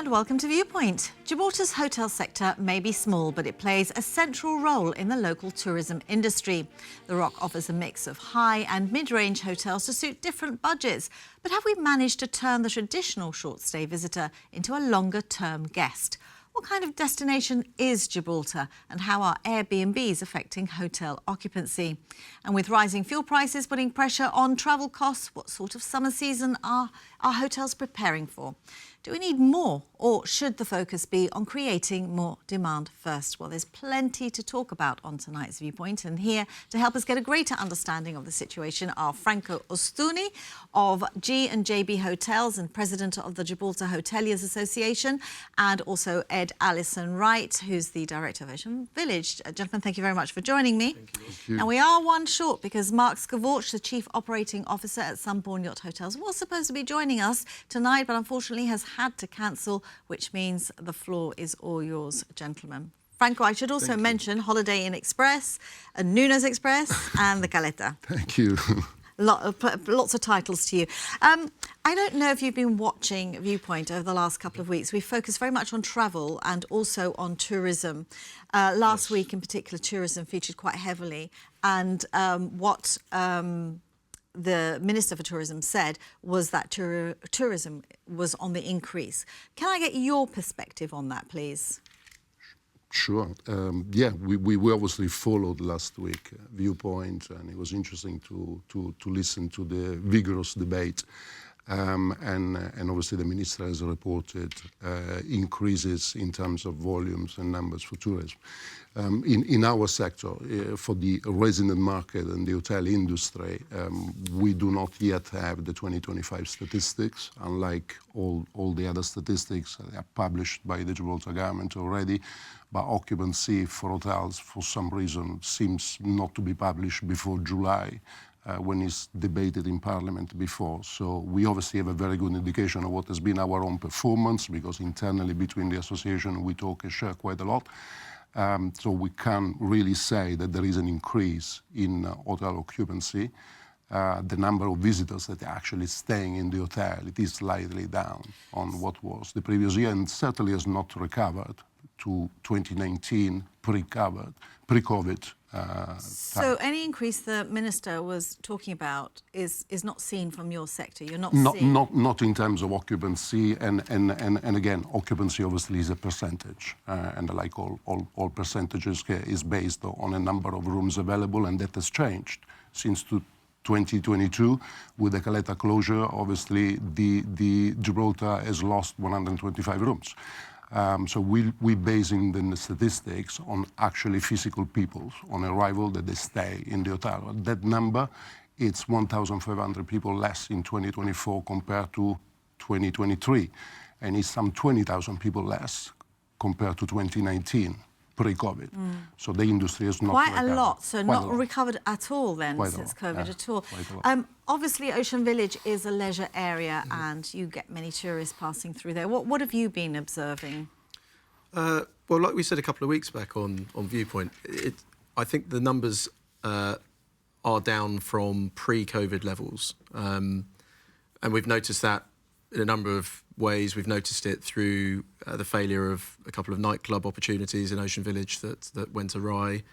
and welcome to Viewpoint. Gibraltar's hotel sector may be small, but it plays a central role in the local tourism industry. The Rock offers a mix of high and mid-range hotels to suit different budgets. But have we managed to turn the traditional short-stay visitor into a longer-term guest? What kind of destination is Gibraltar, and how are Airbnbs affecting hotel occupancy? And with rising fuel prices putting pressure on travel costs, what sort of summer season are our hotels preparing for? Do we need more, or should the focus be on creating more demand first? Well, there's plenty to talk about on tonight's Viewpoint, and here to help us get a greater understanding of the situation are Franco Ostuni of G&JB Hotels and President of the Gibraltar Hoteliers Association, and also Ed Allison-Wright, who's the Director of Ocean Village. Gentlemen, thank you very much for joining me. Thank you. Now, we are one short because Mark Scavorch, the Chief Operating Officer at Sunbourne Yacht Hotels, was supposed to be joining us tonight, but unfortunately has had to cancel, which means the floor is all yours, gentlemen. Franco, I should also mention Holiday Inn Express, Nuno's Express and the Caleta. Thank you. Lots of titles to you. I don't know if you've been watching Viewpoint over the last couple of weeks. We focused very much on travel and also on tourism. Last week in particular, tourism featured quite heavily, and what the Minister for Tourism said was that tourism was on the increase. Can I get your perspective on that, please? Sure. Yeah, we obviously followed last week Viewpoint, and it was interesting to listen to the vigorous debate. And obviously the Minister has reported increases in terms of volumes and numbers for tourism. In our sector, for the resident market and the hotel industry, we do not yet have the 2025 statistics, unlike all the other statistics that are published by the Gibraltar government already. But occupancy for hotels, for some reason, seems not to be published before July, when it's debated in Parliament before. So we obviously have a very good indication of what has been our own performance, because internally between the association we talk and share quite a lot. So we can really say that there is an increase in hotel occupancy. The number of visitors that are actually staying in the hotel, it is slightly down on what was the previous year, and certainly has not recovered to 2019 pre-COVID. So any increase the Minister was talking about is not seen from your sector? You're not seeing... Not in terms of occupancy, and again, occupancy obviously is a percentage, and like all percentages is based on a number of rooms available, and that has changed since 2022 with the Caleta closure. Obviously, the Gibraltar has lost 125 rooms. So we're basing the statistics on actually physical people on arrival that they stay in the hotel. That number, it's 1,500 people less in 2024 compared to 2023, and it's some 20,000 people less compared to 2019 pre-COVID. So the industry has not quite recovered. a lot, so not recovered at all then since COVID at all. Obviously, Ocean Village is a leisure area, and you get many tourists passing through there. What have you been observing? Well, like we said a couple of weeks back on Viewpoint, I think the numbers are down from pre-COVID levels, and we've noticed that in a number of ways. We've noticed it through the failure of a couple of nightclub opportunities in Ocean Village that went awry.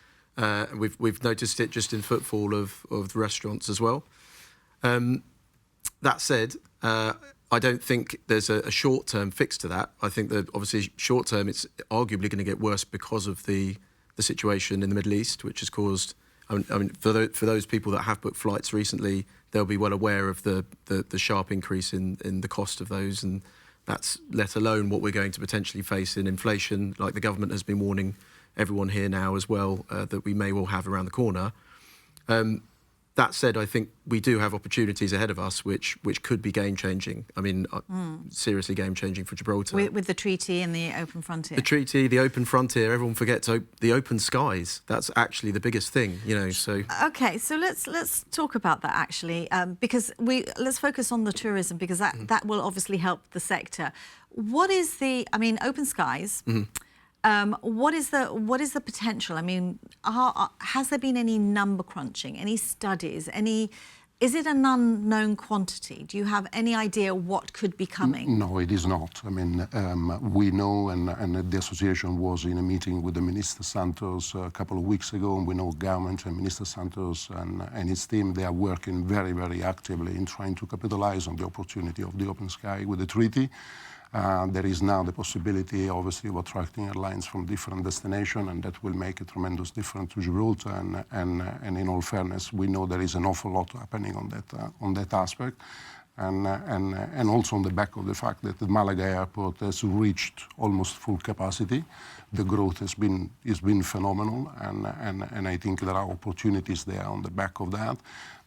We've noticed it just in footfall of the restaurants as well. That said, I don't think there's a short-term fix to that. I think that obviously short-term it's arguably going to get worse because of the situation in the Middle East, which has caused... I mean, for those people that have booked flights recently, they'll be well aware of the sharp increase in the cost of those, and that's let alone what we're going to potentially face in inflation, like the government has been warning everyone here now as well, that we may well have around the corner. That said, I think we do have opportunities ahead of us which could be game-changing. I mean, seriously game-changing for Gibraltar. With the treaty and the open frontier. The treaty, the open frontier, everyone forgets the open skies. That's actually the biggest thing, you know, so... OK, so let's talk about that, actually, because let's focus on the tourism, because that will obviously help the sector. What is the... I mean, open skies... What is the potential? I mean, has there been any number crunching, any studies, any Is it an unknown quantity? Do you have any idea what could be coming? No, it is not. I mean, we know, and the association was in a meeting with the Minister Santos a couple of weeks ago, and we know government and Minister Santos and his team, they are working very, very actively in trying to capitalize on the opportunity of the open sky with the treaty. There is now the possibility, obviously, of attracting airlines from different destinations, and that will make a tremendous difference to Gibraltar. And in all fairness, we know there is an awful lot happening on that aspect. And also on the back of the fact that the Malaga airport has reached almost full capacity. The growth has been phenomenal, and I think there are opportunities there on the back of that.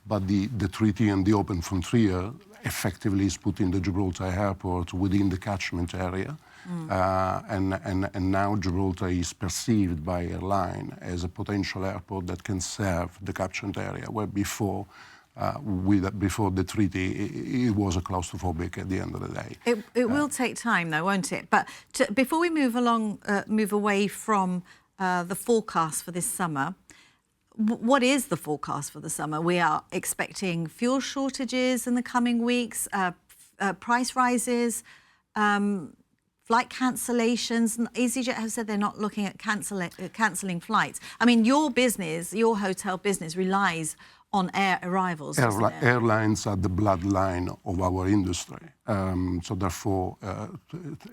But the treaty and the open frontier effectively is putting the Gibraltar airport within the catchment area. And now Gibraltar is perceived by airline as a potential airport that can serve the catchment area, where before the treaty, it was a claustrophobic at the end of the day. It will take time, though, won't it? But before we move away from the forecast for this summer, what is the forecast for the summer? We are expecting fuel shortages in the coming weeks, price rises, flight cancellations. EasyJet have said they're not looking at cancelling flights. I mean, your business, your hotel business, relies on air arrivals. Airlines are the bloodline of our industry. So therefore,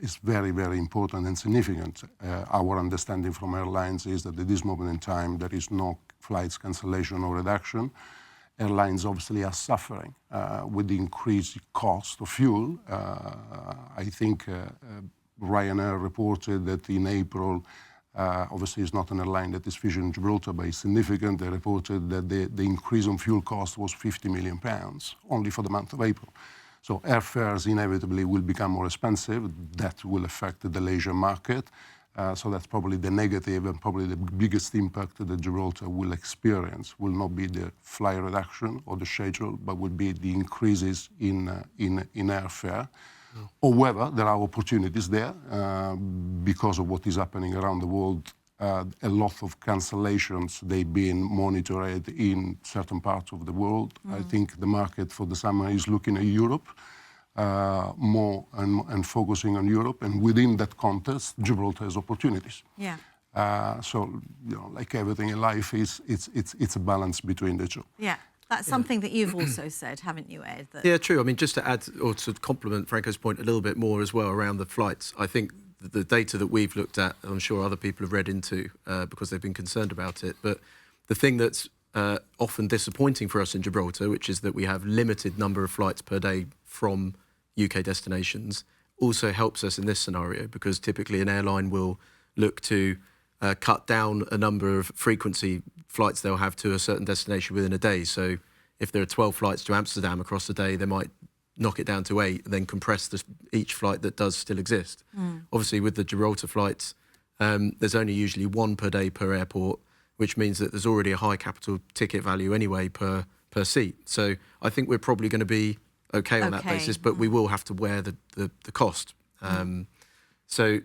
it's very, very important and significant. Our understanding from airlines is that at this moment in time, there is no flights cancellation or reduction. Airlines obviously are suffering with the increased cost of fuel. I think Ryanair reported that in April, obviously it's not an airline that is featured in Gibraltar, but it's significant. They reported that the increase on fuel cost was £50 million only for the month of April. So airfares inevitably will become more expensive. That will affect the leisure market. So that's probably the negative, and probably the biggest impact that Gibraltar will experience will not be the flight reduction or the schedule, but will be the increases in airfare. However, there are opportunities there because of what is happening around the world. A lot of cancellations, they've been monitored in certain parts of the world. I think the market for the summer is looking at Europe more and focusing on Europe. And within that context, Gibraltar has opportunities. Yeah. So, like everything in life, it's a balance between the two. Yeah. That's something that you've also said, haven't you, Ed? Yeah, true. I mean, just to add or to complement Franco's point a little bit more as well around the flights, I think the data that we've looked at, I'm sure other people have read into because they've been concerned about it, but the thing that's often disappointing for us in Gibraltar, which is that we have limited number of flights per day from UK destinations, also helps us in this scenario, because typically an airline will look to cut down a number of frequency flights they'll have to a certain destination within a day. So if there are 12 flights to Amsterdam across the day, they might knock it down to 8 and then compress each flight that does still exist. Obviously, with the Gibraltar flights, there's only usually one per day per airport, which means that there's already a high capital ticket value anyway per seat. So I think we're probably going to be okay on that basis, but we will have to wear the cost. So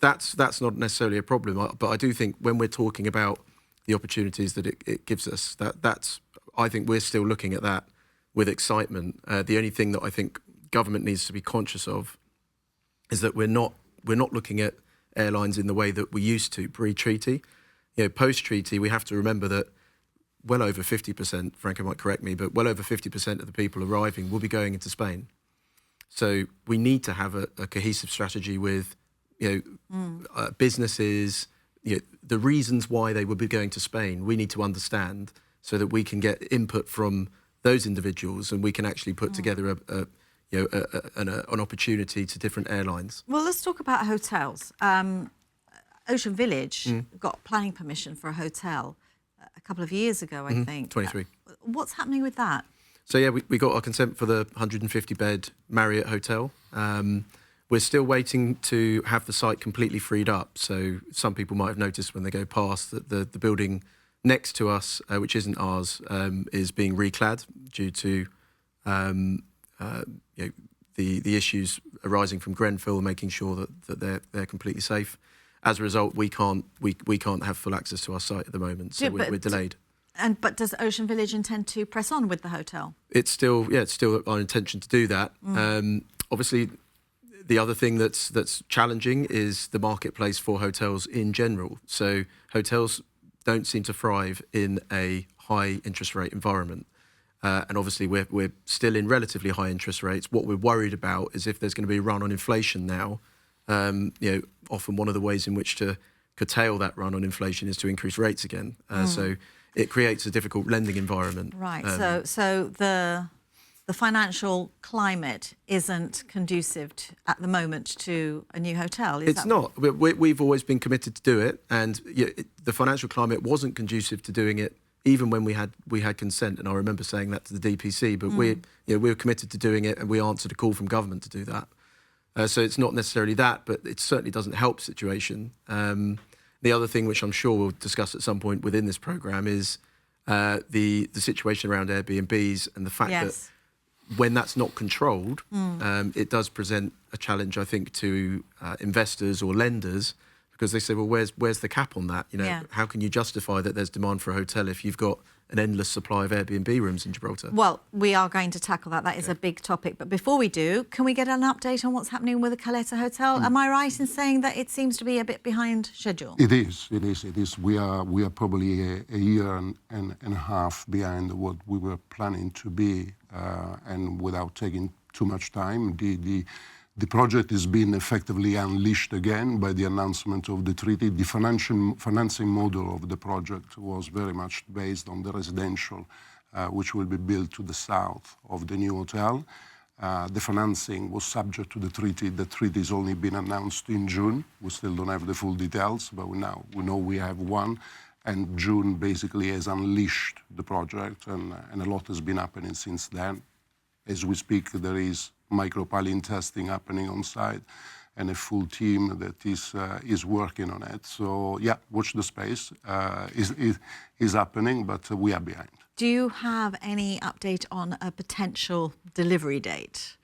that's not necessarily a problem. But I do think when we're talking about the opportunities that it gives us, I think we're still looking at that with excitement. The only thing that I think government needs to be conscious of is that we're not looking at airlines in the way that we used to pre-treaty. Post-treaty, we have to remember that well over 50%, Franco might correct me, but well over 50% of the people arriving will be going into Spain. So we need to have a cohesive strategy with businesses. The reasons why they would be going to Spain, we need to understand so that we can get input from those individuals and we can actually put together an opportunity to different airlines. Well, let's talk about hotels. Ocean Village got planning permission for a hotel a couple of years ago, I think. 23. What's happening with that? So yeah, we got our consent for the 150-bed Marriott hotel. We're still waiting to have the site completely freed up. So some people might have noticed when they go past that the building next to us, which isn't ours, is being reclad due to the issues arising from Grenfell, making sure that they're completely safe. As a result, we can't have full access to our site at the moment, so we're delayed. But does Ocean Village intend to press on with the hotel? It's still our intention to do that. Obviously, the other thing that's challenging is the marketplace for hotels in general. So hotels don't seem to thrive in a high interest rate environment. And obviously, we're still in relatively high interest rates. What we're worried about is if there's going to be a run on inflation now. Often one of the ways in which to curtail that run on inflation is to increase rates again. So it creates a difficult lending environment. Right. So the financial climate isn't conducive at the moment to a new hotel. It's not. We've always been committed to do it, and the financial climate wasn't conducive to doing it even when we had consent. And I remember saying that to the DPC. But we were committed to doing it, and we answered a call from government to do that. So it's not necessarily that, but it certainly doesn't help the situation. The other thing, which I'm sure we'll discuss at some point within this programme, is the situation around Airbnbs and the fact that when that's not controlled, it does present a challenge, I think, to investors or lenders, because they say, well, where's the cap on that? How can you justify that there's demand for a hotel if you've got an endless supply of Airbnb rooms in Gibraltar? Well, we are going to tackle that. That is a big topic. But before we do, can we get an update on what's happening with the Caleta Hotel? Am I right in saying that it seems to be a bit behind schedule? It is. We are probably a year and a half behind what we were planning to be, and without taking too much time, the project is being effectively unleashed again by the announcement of the treaty. The financing model of the project was very much based on the residential, which will be built to the south of the new hotel. The financing was subject to the treaty. The treaty has only been announced in June. We still don't have the full details, but we know we have one. And June basically has unleashed the project, and a lot has been happening since then. As we speak, there is micropilot testing happening on site, and a full team that is working on it. So watch the space. Is happening, but we are behind. Do you have any update on a potential delivery date?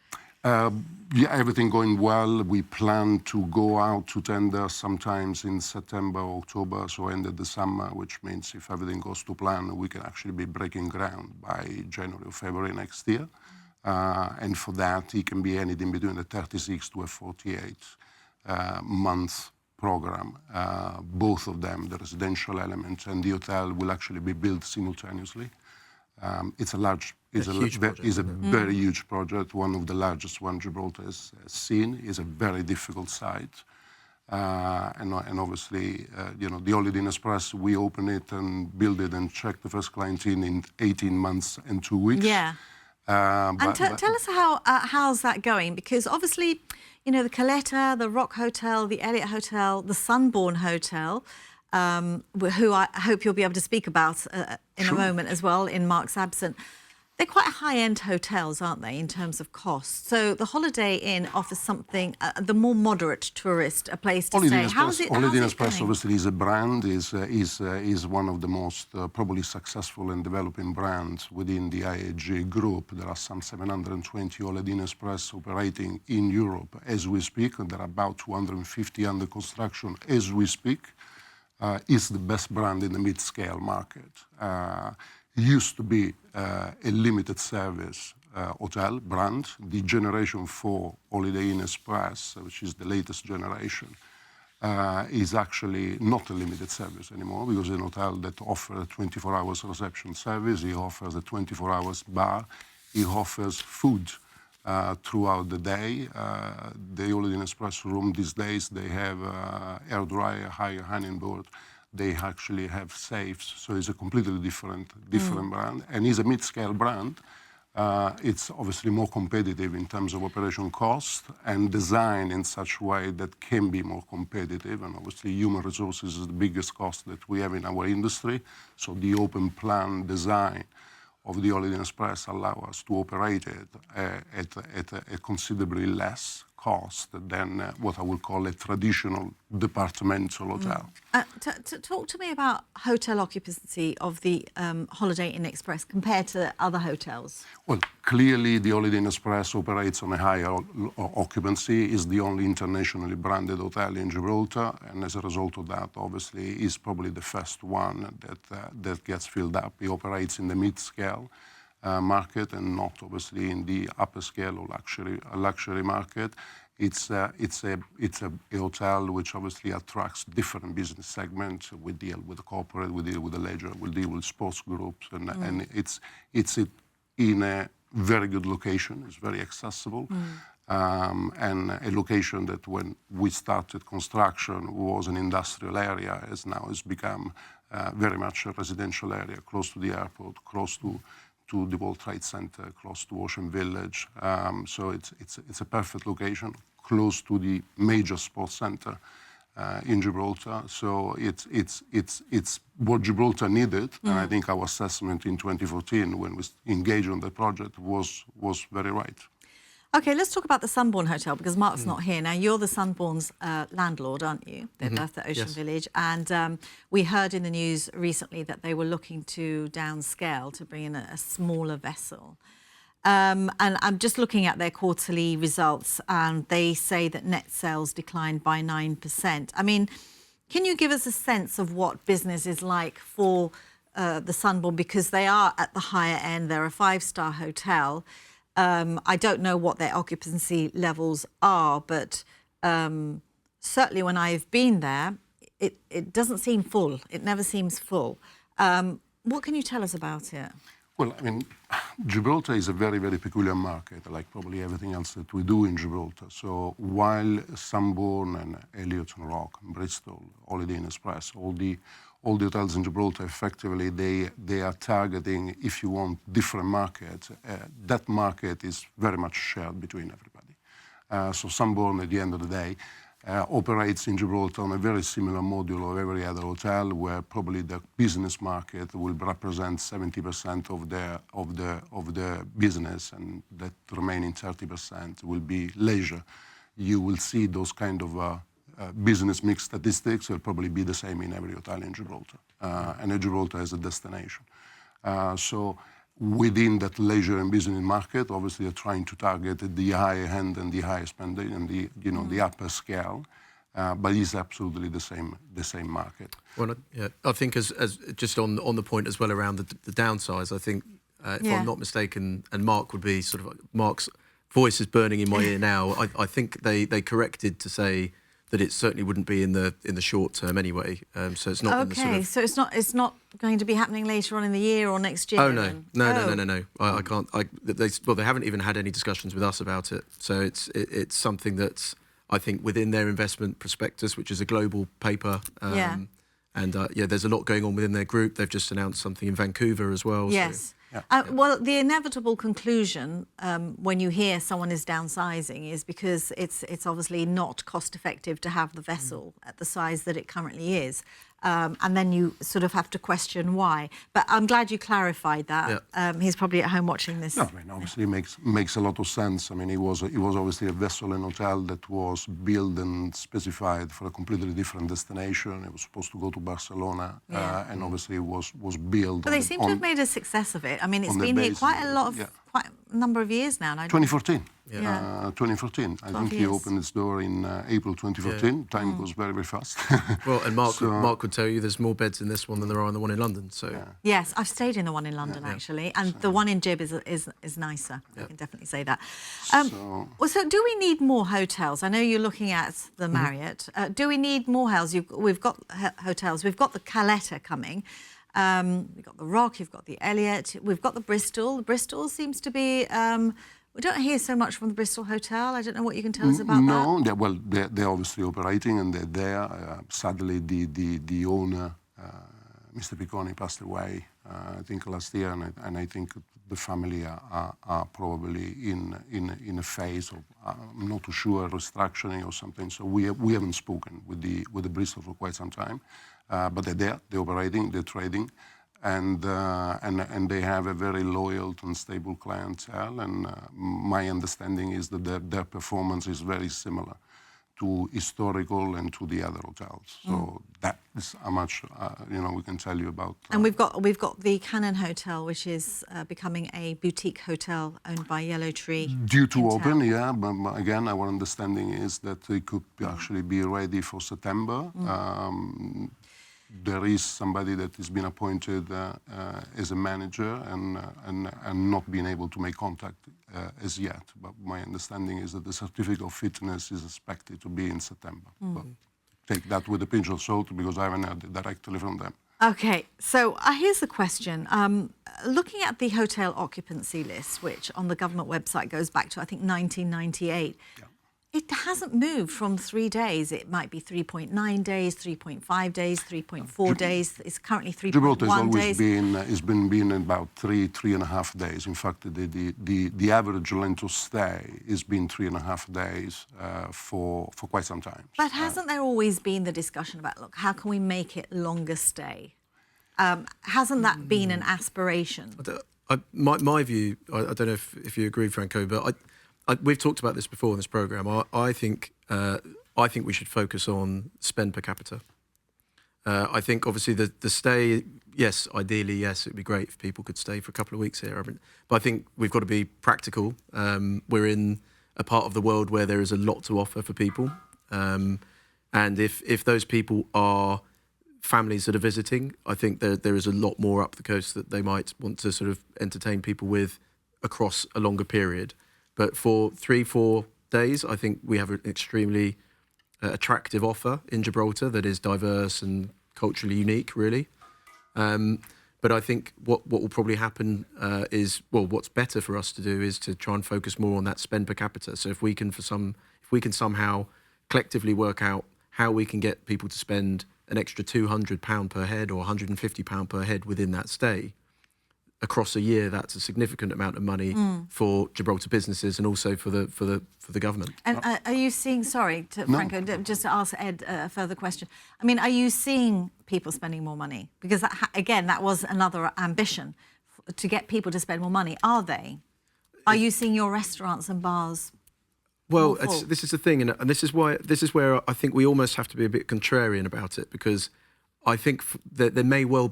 Everything going well. We plan to go out to tender sometimes in September, October, so end of the summer, which means if everything goes to plan, we can actually be breaking ground by January or February next year. And for that, it can be anything between a 36 to a 48 month program. Both of them, the residential element and the hotel, will actually be built simultaneously. It's a very huge project, one of the largest one Gibraltar has seen. It's a very difficult site. And obviously, the Holiday Inn Express, we open it and build it and check the first client in 18 months and 2 weeks. Yeah. And tell us how's that going? Because obviously, the Caleta, the Rock Hotel, the Elliott Hotel, the Sunborn Hotel, who I hope you'll be able to speak about in a moment as well, in Mark's absence. They're quite high-end hotels, aren't they, in terms of cost? So the Holiday Inn offers something, the more moderate tourist, a place to stay. Holiday Inn Express obviously is a brand, is one of the most probably successful and developing brands within the IAG group. There are some 720 Holiday Inn Express operating in Europe as we speak, and there are about 250 under construction as we speak. Is the best brand in the mid-scale market. Used to be a limited service hotel brand. The generation 4 Holiday Inn Express, which is the latest generation, is actually not a limited service anymore, because it's an hotel that offers a 24 hours reception service. It offers a 24 hours bar. It offers food throughout the day. The Holiday Inn Express room these days, they have air dryer, higher hanging board. They actually have safes, so it's a completely different brand, and it's a mid-scale brand. It's obviously more competitive in terms of operation cost and design in such a way that can be more competitive. And obviously, human resources is the biggest cost that we have in our industry. So the open plan design of the Holiday Inn Express allow us to operate it at a considerably less cost than what I would call a traditional departmental hotel. Talk to me about hotel occupancy of the Holiday Inn Express compared to other hotels. Well, clearly the Holiday Inn Express operates on a higher occupancy, is the only internationally branded hotel in Gibraltar, and as a result of that, obviously, is probably the first one that gets filled up. It operates in the mid-scale market and not obviously in the upper scale or luxury market. It's a hotel which obviously attracts different business segments. We deal with the corporate, we deal with the leisure, we deal with sports groups, and it's in a very good location. It's very accessible, and a location that when we started construction was an industrial area, as now has become very much a residential area, close to the airport, close to the World Trade Center, close to Ocean Village. So it's a perfect location, close to the major sports center in Gibraltar. So it's what Gibraltar needed, and I think our assessment in 2014 when we engaged on the project was very right. Okay, let's talk about the Sunbourne Hotel, because Mark's not here. Now, you're the Sunbourne's landlord, aren't you? At the Ocean Village. And we heard in the news recently that they were looking to downscale to bring in a smaller vessel. And I'm just looking at their quarterly results, and they say that net sales declined by 9%. I mean, can you give us a sense of what business is like for the Sunbourne? Because they are at the higher end. They're a 5-star hotel. I don't know what their occupancy levels are, but certainly when I've been there, it doesn't seem full. It never seems full. What can you tell us about it? Well, I mean, Gibraltar is a very, very peculiar market, like probably everything else that we do in Gibraltar. So while Sunbourne and Elliott and Rock, and Bristol, Holiday Inn Express, all the hotels in Gibraltar, effectively, they are targeting, if you want, different markets. That market is very much shared between everybody. So Sunbourne, at the end of the day, operates in Gibraltar on a very similar module of every other hotel, where probably the business market will represent 70% of their business, and that remaining 30% will be leisure. You will see those kind of business mix statistics will probably be the same in every hotel in Gibraltar, and Gibraltar as a destination. So within that leisure and business market, obviously they're trying to target the higher end and the higher spending and the upper scale, but it's absolutely the same market. Well, yeah, I think as just on the point as well around the downsides, I think if I'm not mistaken, and Mark would be sort of Mark's voice is burning in my ear now. I think they corrected to say that it certainly wouldn't be in the short term anyway. So it's not. Okay, in the sort of, so it's not going to be happening later on in the year or next year. Oh no. I can't. They haven't even had any discussions with us about it. So it's something that's, I think, within their investment prospectus, which is a global paper. And there's a lot going on within their group. They've just announced something in Vancouver as well. Yes. So. Well, the inevitable conclusion when you hear someone is downsizing is because it's obviously not cost effective to have the vessel at the size that it currently is. And then you sort of have to question why. But I'm glad you clarified that. He's probably at home watching this. No, I mean, obviously it makes a lot of sense. I mean, it was obviously a vessel and hotel that was built and specified for a completely different destination. It was supposed to go to Barcelona, and obviously it was built. But they seem to have made a success of it. I mean, it's been here quite a number of years now. 2014. 2014. I think he opened its door in April 2014. Time goes very, very fast. Well, and Mark would tell you there's more beds in this one than there are in the one in London. So yes, I've stayed in the one in London actually, and the one in Gib is nicer. I can definitely say that. So do we need more hotels? I know you're looking at the Marriott. Do we need more hotels? We've got hotels. We've got the Caletta coming. We've got the Rock, you've got the Elliott, we've got the Bristol. The Bristol seems to be, we don't hear so much from the Bristol Hotel. I don't know what you can tell us about that. No, they're obviously operating and they're there. Sadly, the owner, Mr. Picconi, passed away, I think last year, and I think the family are probably in a phase of, I'm not too sure, restructuring or something. So we haven't spoken with the Bristol for quite some time. But they're there, they're operating, they're trading. and they have a very loyal and stable clientele. And my understanding is that their performance is very similar to historical and to the other hotels. So that is how much we can tell you about. And we've got the Cannon Hotel, which is becoming a boutique hotel owned by Yellow Tree. Due to open, yeah. But again, our understanding is that it could actually be ready for September. There is somebody that has been appointed as a manager and not been able to make contact as yet. But my understanding is that the certificate of fitness is expected to be in September. But take that with a pinch of salt because I haven't heard it directly from them. Okay, so here's the question. Looking at the hotel occupancy list, which on the government website goes back to, I think, 1998, it hasn't moved from 3 days. It might be 3.9 days, 3.5 days, 3.4 days. It's currently 3.1 days. Gibraltar has always been about 3.5 days. In fact, the average length of stay has been 3.5 days for quite some time. But hasn't there always been the discussion about, look, how can we make it longer stay? Hasn't that been an aspiration? My view, I don't know if you agree, Franco, but we've talked about this before in this programme. I think we should focus on spend per capita. I think obviously the stay, yes, ideally, yes, it'd be great if people could stay for a couple of weeks here. But I think we've got to be practical. We're in a part of the world where there is a lot to offer for people. And if those people are families that are visiting, I think there is a lot more up the coast that they might want to sort of entertain people with across a longer period. But for 3-4 days, I think we have an extremely attractive offer in Gibraltar that is diverse and culturally unique, really. But I think what will probably happen is, well, what's better for us to do is to try and focus more on that spend per capita. So if we can somehow collectively work out how we can get people to spend an extra £200 per head or £150 per head within that stay, across a year, that's a significant amount of money for Gibraltar businesses and also for the government. And are you seeing, Franco, just to ask Ed a further question. I mean, are you seeing people spending more money? Because, that was another ambition, to get people to spend more money. Are they? Are you seeing your restaurants and bars? Well, this is the thing, and this is where I think we almost have to be a bit contrarian about it, because I think that there may well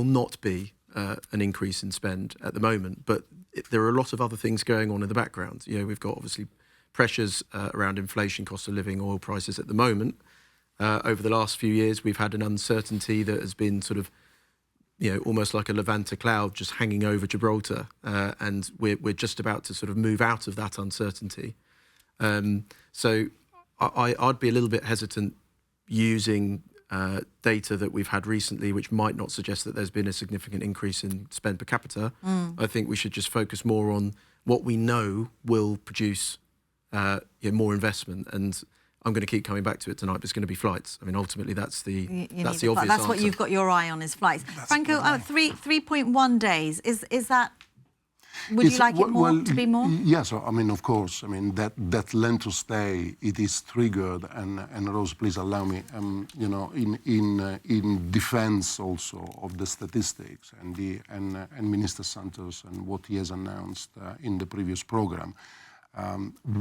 not be an increase in spend at the moment, but there are a lot of other things going on in the background. You know, we've got obviously pressures around inflation, cost of living, oil prices at the moment. Over the last few years, we've had an uncertainty that has been sort of, almost like a Levanta cloud just hanging over Gibraltar, and we're just about to sort of move out of that uncertainty. So I'd be a little bit hesitant using data that we've had recently, which might not suggest that there's been a significant increase in spend per capita. I think we should just focus more on what we know will produce more investment. And I'm going to keep coming back to it tonight, but it's going to be flights. I mean, ultimately, that's the obvious answer. That's what you've got your eye on, is flights. Franco, 3.1 days, is that... Would you like it to be more? Yes, I mean, of course. I mean, that length of stay, it is triggered, and Rose, please allow me, in defense also of the statistics and Minister Santos and what he has announced in the previous program.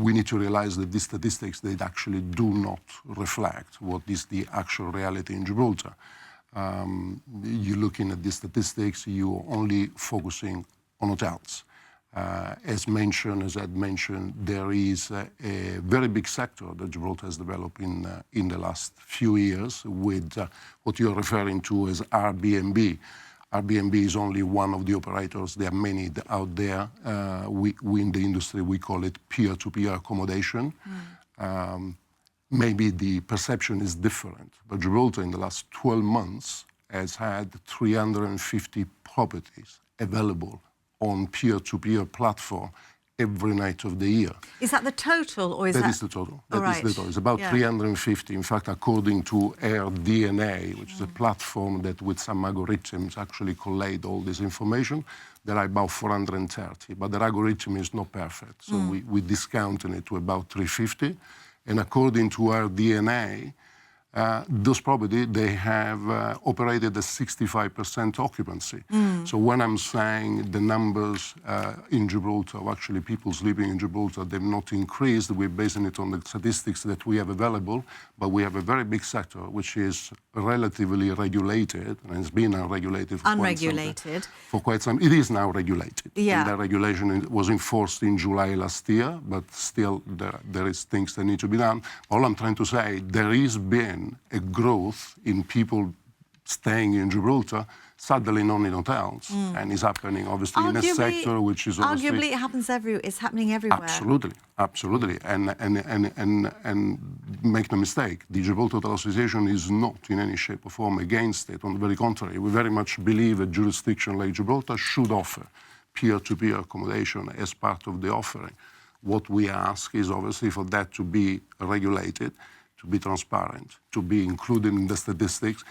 We need to realize that these statistics, they actually do not reflect what is the actual reality in Gibraltar. You're looking at the statistics, you're only focusing on hotels. As Ed mentioned, there is a very big sector that Gibraltar has developed in the last few years with what you're referring to as Airbnb. Airbnb is only one of the operators. There are many out there. We in the industry, we call it peer-to-peer accommodation. Maybe the perception is different, but Gibraltar in the last 12 months has had 350 properties available on peer-to-peer platform every night of the year. Is that the total, or is that... That is the total. That is the total. It's about 350. In fact, according to AirDNA, which is a platform that with some algorithms actually collate all this information, there are about 430. But the algorithm is not perfect. So we discounted it to about 350. And according to AirDNA, those property, they have operated at 65% occupancy. So when I'm saying the numbers in Gibraltar, actually people sleeping in Gibraltar, they've not increased. We're basing it on the statistics that we have available, but we have a very big sector which is relatively regulated, and it's been unregulated for Unregulated. quite some. It is now regulated. Yeah. And that regulation was enforced in July last year, but still there is things that need to be done. All I'm trying to say, there has been a growth in people staying in Gibraltar, suddenly not in hotels, and it's happening obviously in a sector which is obviously... Arguably, it's happening everywhere. Absolutely. And make no mistake, the Gibraltar Hotel Association is not in any shape or form against it. On the very contrary, we very much believe a jurisdiction like Gibraltar should offer peer-to-peer accommodation as part of the offering. What we ask is obviously for that to be regulated, to be transparent, to be included in the statistics,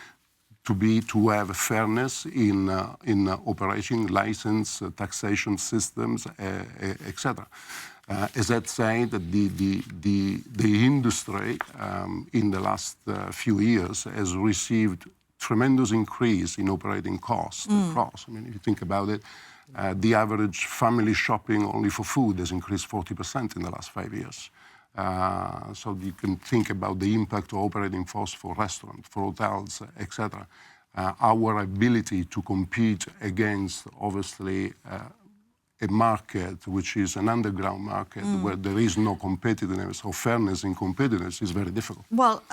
to have fairness in operating license, taxation systems, etc. As that said, the industry in the last few years has received tremendous increase in operating costs across. I mean, if you think about it, the average family shopping only for food has increased 40% in the last 5 years. So you can think about the impact of operating costs for restaurants, for hotels, etc. Our ability to compete against, obviously, a market which is an underground market where there is no competitiveness or fairness in competitiveness is very difficult. Well,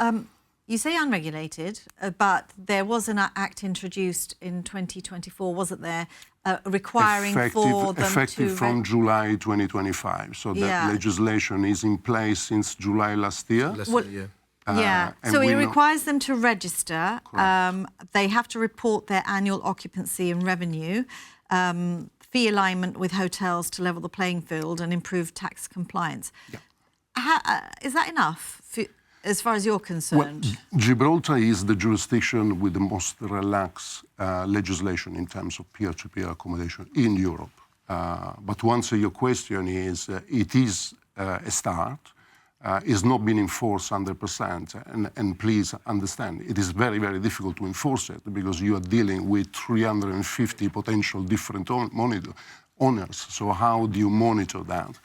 you say unregulated, but there was an act introduced in 2024, wasn't there, requiring for them effective from July 2025. So that legislation is in place since July last year. So it requires them to register. They have to report their annual occupancy and revenue, fee alignment with hotels to level the playing field and improve tax compliance. Is that enough as far as you're concerned? Well, Gibraltar is the jurisdiction with the most relaxed legislation in terms of peer-to-peer accommodation in Europe. But to answer your question is, it is a start. It's not been enforced 100%. And please understand, it is very, very difficult to enforce it because you are dealing with 350 potential different owners. So how do you monitor that?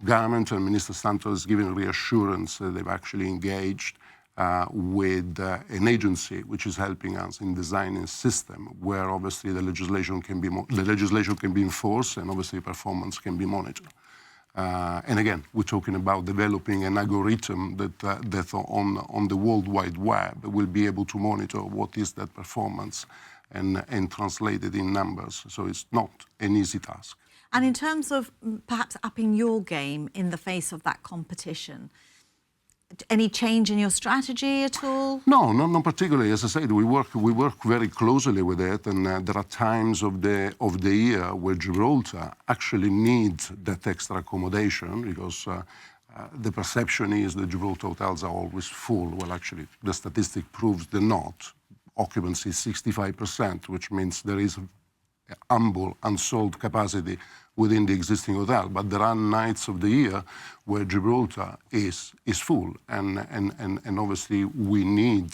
Government and Minister Santos has given reassurance that they've actually engaged with an agency which is helping us in designing a system where obviously the legislation can be enforced and obviously performance can be monitored. And again, we're talking about developing an algorithm that on the World Wide Web will be able to monitor what is that performance and translate it in numbers. So it's not an easy task. And in terms of perhaps upping your game in the face of that competition, any change in your strategy at all? No, not particularly. As I said, we work very closely with it, and there are times of the year where Gibraltar actually needs that extra accommodation because the perception is that Gibraltar hotels are always full. Well, actually, the statistic proves they're not. Occupancy is 65%, which means there is ample unsold capacity within the existing hotel, but there are nights of the year where Gibraltar is full, and obviously we need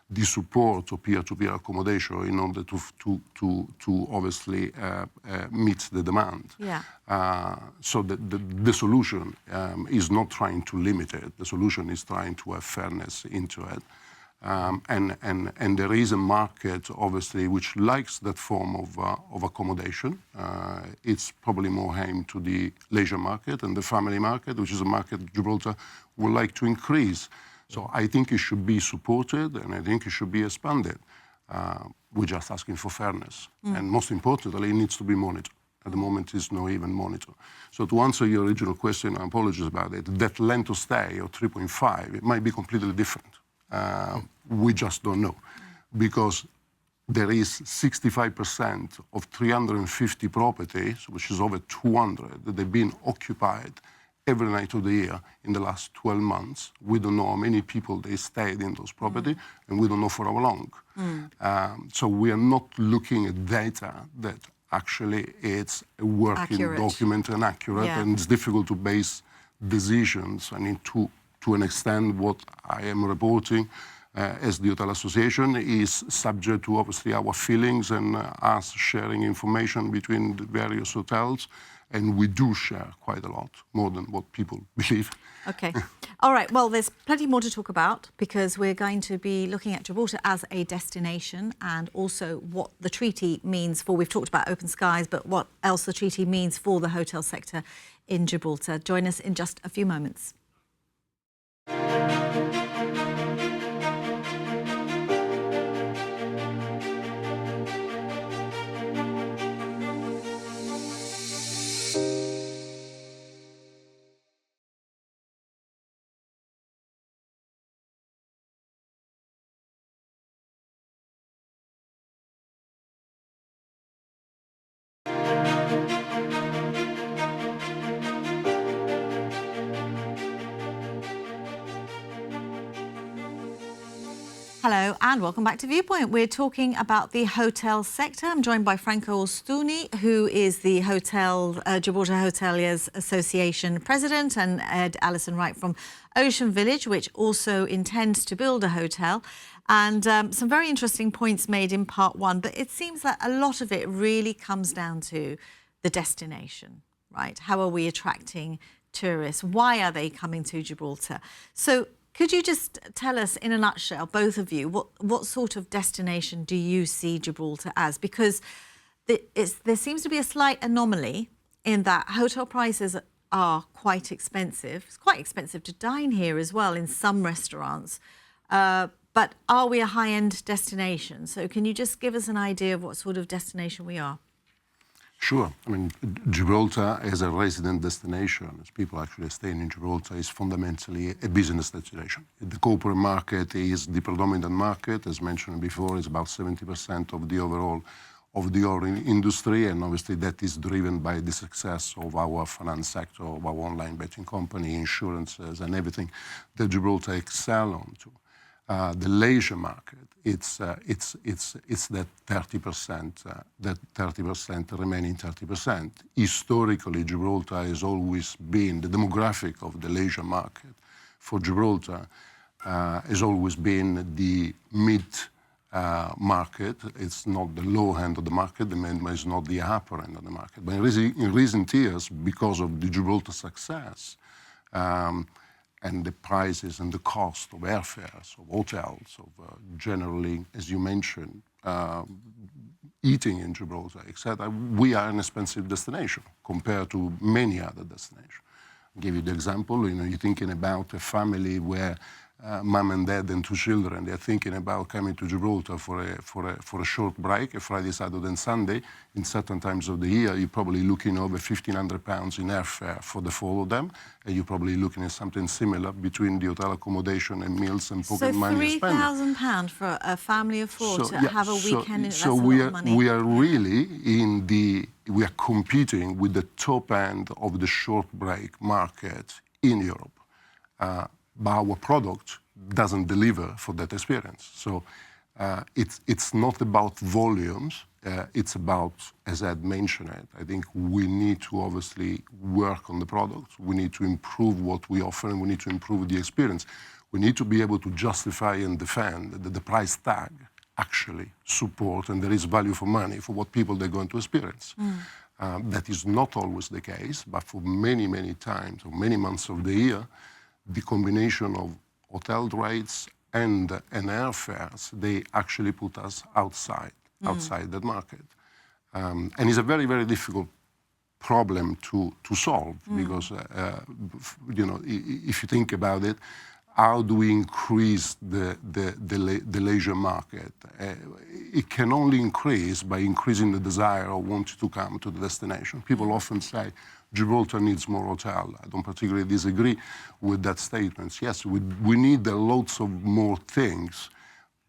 the support of peer-to-peer accommodation in order to obviously meet the demand. So the solution is not trying to limit it. The solution is trying to have fairness into it. And there is a market, obviously, which likes that form of accommodation. It's probably more aimed to the leisure market and the family market, which is a market Gibraltar would like to increase. So I think it should be supported, and I think it should be expanded. We're just asking for fairness. And most importantly, it needs to be monitored. At the moment, it's not even monitored. So to answer your original question, I apologize about it, that length of stay of 3.5, it might be completely different. We just don't know, because there is 65% of 350 properties, which is over 200, that they've been occupied every night of the year in the last 12 months. We don't know how many people they stayed in those properties, and we don't know for how long. So we are not looking at data that actually it's a working document and accurate, and it's difficult to base decisions. I mean, to an extent, what I am reporting as the Hotel Association is subject to obviously our feelings and us sharing information between the various hotels. And we do share quite a lot, more than what people believe. Okay. All right. Well, there's plenty more to talk about because we're going to be looking at Gibraltar as a destination and also what the treaty means for, we've talked about open skies, but what else the treaty means for the hotel sector in Gibraltar. Join us in just a few moments. Hello and welcome back to Viewpoint. We're talking about the hotel sector. I'm joined by Franco Ostuni, who is the Gibraltar Hoteliers Association president, and Ed Allison-Wright from Ocean Village, which also intends to build a hotel. And some very interesting points made in part one, but it seems that a lot of it really comes down to the destination, right? How are we attracting tourists? Why are they coming to Gibraltar? So could you just tell us in a nutshell, both of you, what sort of destination do you see Gibraltar as? Because there seems to be a slight anomaly in that hotel prices are quite expensive. It's quite expensive to dine here as well in some restaurants. But are we a high-end destination? So can you just give us an idea of what sort of destination we are? Sure. I mean, Gibraltar as a resident destination, as people actually staying in Gibraltar, is fundamentally a business destination. The corporate market is the predominant market. As mentioned before, it's about 70% of the overall industry, and obviously that is driven by the success of our finance sector, of our online betting company, insurances, and everything that Gibraltar excel onto. The leisure market, it's that 30%, remaining 30%. Historically, Gibraltar has always been, the demographic of the leisure market for Gibraltar has always been the mid market. It's not the low end of the market, it's not the upper end of the market. But in recent years, because of the Gibraltar success, and the prices and the cost of airfares, of hotels, of generally, as you mentioned, eating in Gibraltar, etc., we are an expensive destination compared to many other destinations. I'll give you the example, you're thinking about a family where mom and dad and two children, they're thinking about coming to Gibraltar for a short break, a Friday, Saturday, and Sunday. In certain times of the year, you're probably looking over £1,500 in airfare for the four of them, and you're probably looking at something similar between the hotel accommodation and meals and pocket money. So £3,000 for a family of four to have a weekend. That's a lot of money. We are really we are competing with the top end of the short break market in Europe. But our product doesn't deliver for that experience. So it's not about volumes. It's about, as Ed mentioned it, I think we need to obviously work on the product. We need to improve what we offer, and we need to improve the experience. We need to be able to justify and defend that the price tag actually support and there is value for money for what people they're going to experience. That is not always the case, but for many, many times or many months of the year, the combination of hotel rates and airfares, they actually put us outside that market. And it's a very, very difficult problem to solve because, if you think about it, how do we increase the leisure market? It can only increase by increasing the desire of wanting to come to the destination. People often say, Gibraltar needs more hotel. I don't particularly disagree with that statement. Yes, we need lots of more things,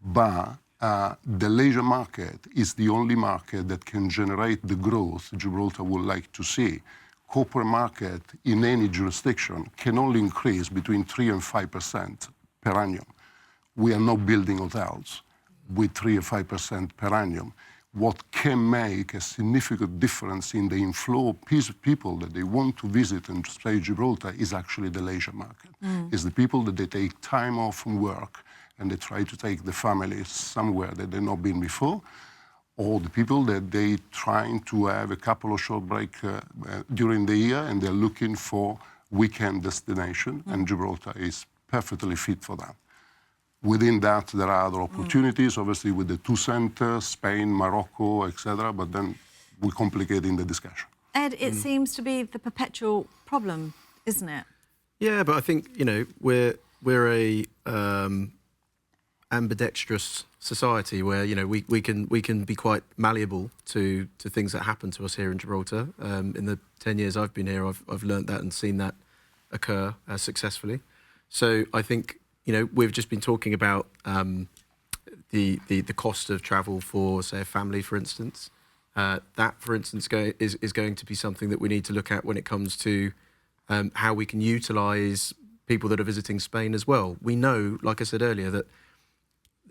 but the leisure market is the only market that can generate the growth Gibraltar would like to see. Corporate market in any jurisdiction can only increase between 3 and 5% per annum. We are not building hotels with 3 or 5% per annum. What can make a significant difference in the inflow of people that they want to visit and stay in Gibraltar is actually the leisure market. It's the people that they take time off from work and they try to take the families somewhere that they've not been before, or the people that they trying to have a couple of short break during the year, and they're looking for weekend destination, and Gibraltar is perfectly fit for that. Within that, there are other opportunities, obviously with the two centers, Spain, Morocco, etc., but then we're complicating the discussion. Ed, it seems to be the perpetual problem, isn't it? Yeah, but I think, you know, we're a ambidextrous society where, you know, we can be quite malleable to things that happen to us here in Gibraltar. In the 10 years I've been here, I've learnt that and seen that occur successly. So I think, you know, we've just been talking about the cost of travel for, say, a family, for instance. That, for instance, is going to be something that we need to look at when it comes to how we can utilise people that are visiting Spain as well. We know, like I said earlier, that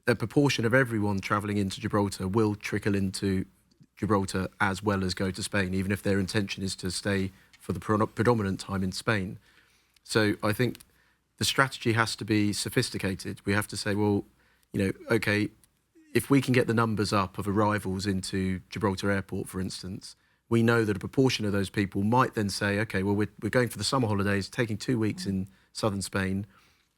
a proportion of everyone travelling into Gibraltar will trickle into Gibraltar as well as go to Spain, even if their intention is to stay for the predominant time in Spain. So I think the strategy has to be sophisticated. We have to say, well, you know, okay, if we can get the numbers up of arrivals into Gibraltar Airport, for instance, we know that a proportion of those people might then say, okay, well, we're going for the summer holidays, taking 2 weeks in southern Spain.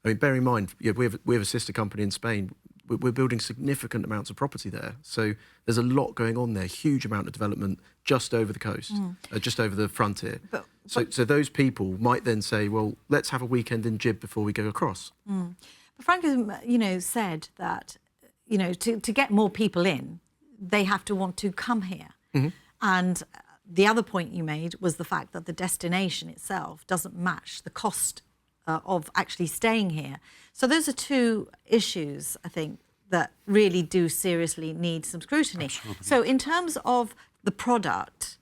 I mean, bear in mind, we have a sister company in Spain. We're building significant amounts of property there. So there's a lot going on there, huge amount of development just over the coast, just over the frontier. So those people might then say, well, let's have a weekend in Gib before we go across. But Franco, you know, said that, you know, to get more people in, they have to want to come here. And the other point you made was the fact that the destination itself doesn't match the cost of actually staying here. So those are two issues, I think, that really do seriously need some scrutiny. Absolutely. So in terms of the product,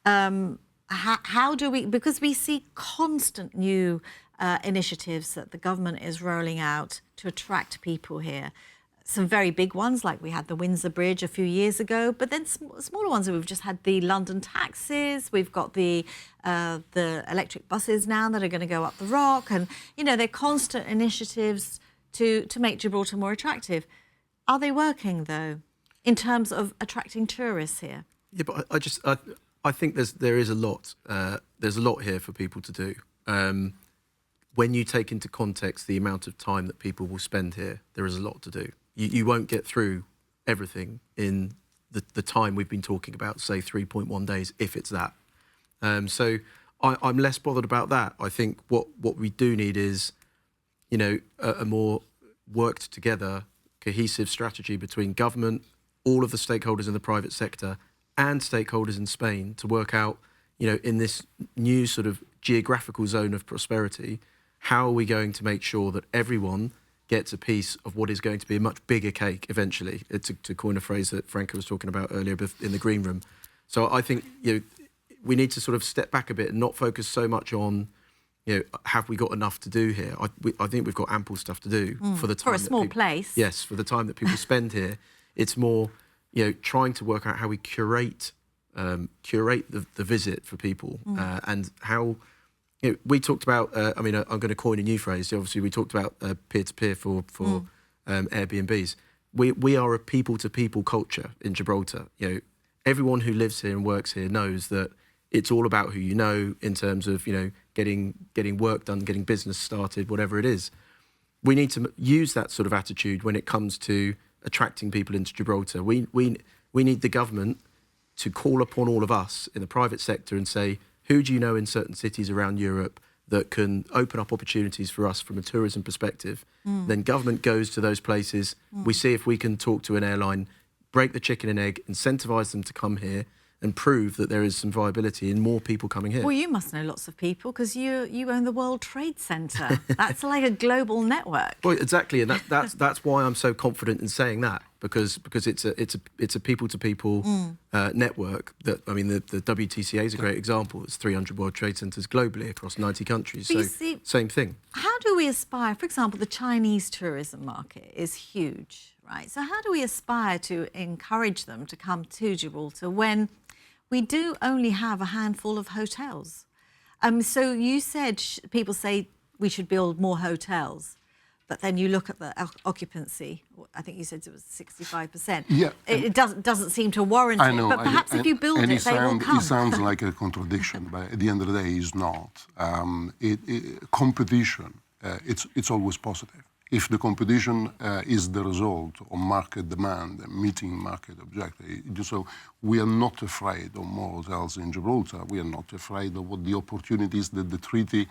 how do we, because we see constant new initiatives that the government is rolling out to attract people here. Some very big ones, like we had the Windsor Bridge a few years ago, but then smaller ones. We've just had the London taxis. We've got the electric buses now that are going to go up the Rock, and you know, they're constant initiatives to make Gibraltar more attractive. Are they working though, in terms of attracting tourists here? Yeah, but I think there is a lot. There's a lot here for people to do. When you take into context the amount of time that people will spend here, there is a lot to do. You won't get through everything in the time we've been talking about, say 3.1 days, if it's that. So I'm less bothered about that. I think what we do need is, you know, a more worked together, cohesive strategy between government, all of the stakeholders in the private sector, and stakeholders in Spain to work out, you know, in this new sort of geographical zone of prosperity, how are we going to make sure that everyone gets a piece of what is going to be a much bigger cake eventually, to coin a phrase that Franco was talking about earlier in the green room. So I think, you know, we need to sort of step back a bit and not focus so much on, you know, have we got enough to do here? I think we've got ample stuff to do for the time. For a small place. Yes, for the time that people spend here. It's more, you know, trying to work out how we curate the visit for people and how. You know, we talked about, I mean, I'm going to coin a new phrase. Obviously, we talked about peer-to-peer for Airbnbs. We are a people-to-people culture in Gibraltar. You know, everyone who lives here and works here knows that it's all about who you know in terms of, you know, getting work done, getting business started, whatever it is. We need to use that sort of attitude when it comes to attracting people into Gibraltar. We need the government to call upon all of us in the private sector and say, who do you know in certain cities around Europe that can open up opportunities for us from a tourism perspective? Then government goes to those places. We see if we can talk to an airline, break the chicken and egg, incentivise them to come here and prove that there is some viability in more people coming here. Well, you must know lots of people because you own the World Trade Center. That's like a global network. Well, exactly, and that's why I'm so confident in saying that, because it's a people-to-people network. That, I mean, the WTCA is a great example. It's 300 World Trade Centers globally across 90 countries. So see, same thing. How do we aspire? For example, the Chinese tourism market is huge, right? So how do we aspire to encourage them to come to Gibraltar when we do only have a handful of hotels? So you said people say we should build more hotels, but then you look at the occupancy. I think you said it was 65%. Yeah, it doesn't seem to warrant I know, it. But perhaps if you build it, they will come. It sounds like a contradiction, but at the end of the day, it's not. Competition, it's always positive. If the competition is the result of market demand and meeting market objectives, so we are not afraid of more hotels in Gibraltar. We are not afraid of what the opportunities that the treaty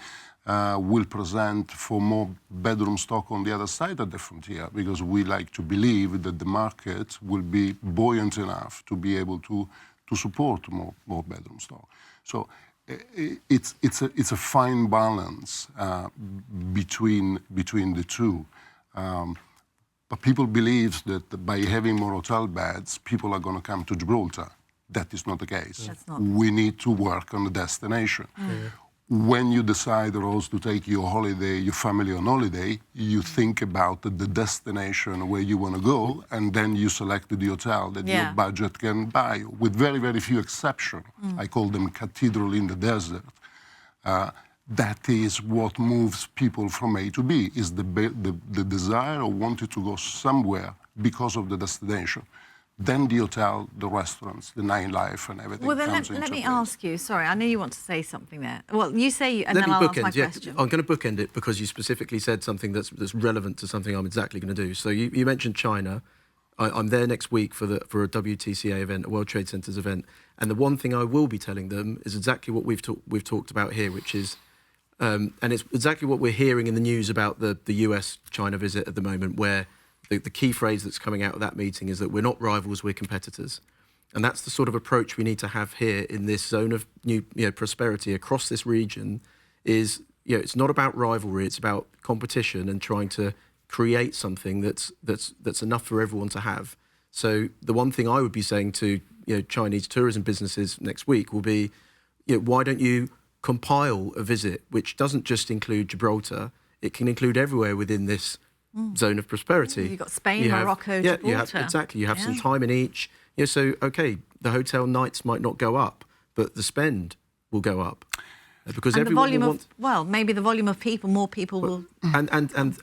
will present for more bedroom stock on the other side of the frontier, because we like to believe that the market will be buoyant enough to be able to support more bedroom stock. So it's a fine balance between the two. But people believe that by having more hotel beds, people are going to come to Gibraltar. That is not the case. That's not. We need to work on the destination. When you decide, Rose, to take your family on holiday, you think about the destination where you want to go, and then you select the hotel that your budget can buy, with very, very few exceptions. I call them cathedral in the desert. That is what moves people from A to B, is the desire of wanting to go somewhere because of the destination. Then the hotel, the restaurants, the nightlife, and everything comes into let me place. ask you. Sorry, I know you want to say something there. Well, you say, and then I'll ask my question. I'm going to bookend it because you specifically said something that's relevant to something I'm exactly going to do. So you mentioned China. I'm there next week for a WTCA event, a World Trade Centers event, and the one thing I will be telling them is exactly what we've talked about here, which is, and it's exactly what we're hearing in the news about the US-China visit at the moment, where the key phrase that's coming out of that meeting is that we're not rivals, we're competitors. And that's the sort of approach we need to have here in this zone of new prosperity across this region. Is it's not about rivalry, it's about competition and trying to create something that's enough for everyone to have. So the one thing I would be saying to Chinese tourism businesses next week will be, why don't you compile a visit which doesn't just include Gibraltar, it can include everywhere within this zone of prosperity. You've got Spain, Morocco, Gibraltar. Exactly. You have some time in each. So, okay, the hotel nights might not go up, but the spend will go up. Because and everyone the volume will want... maybe the volume of people, more people will... And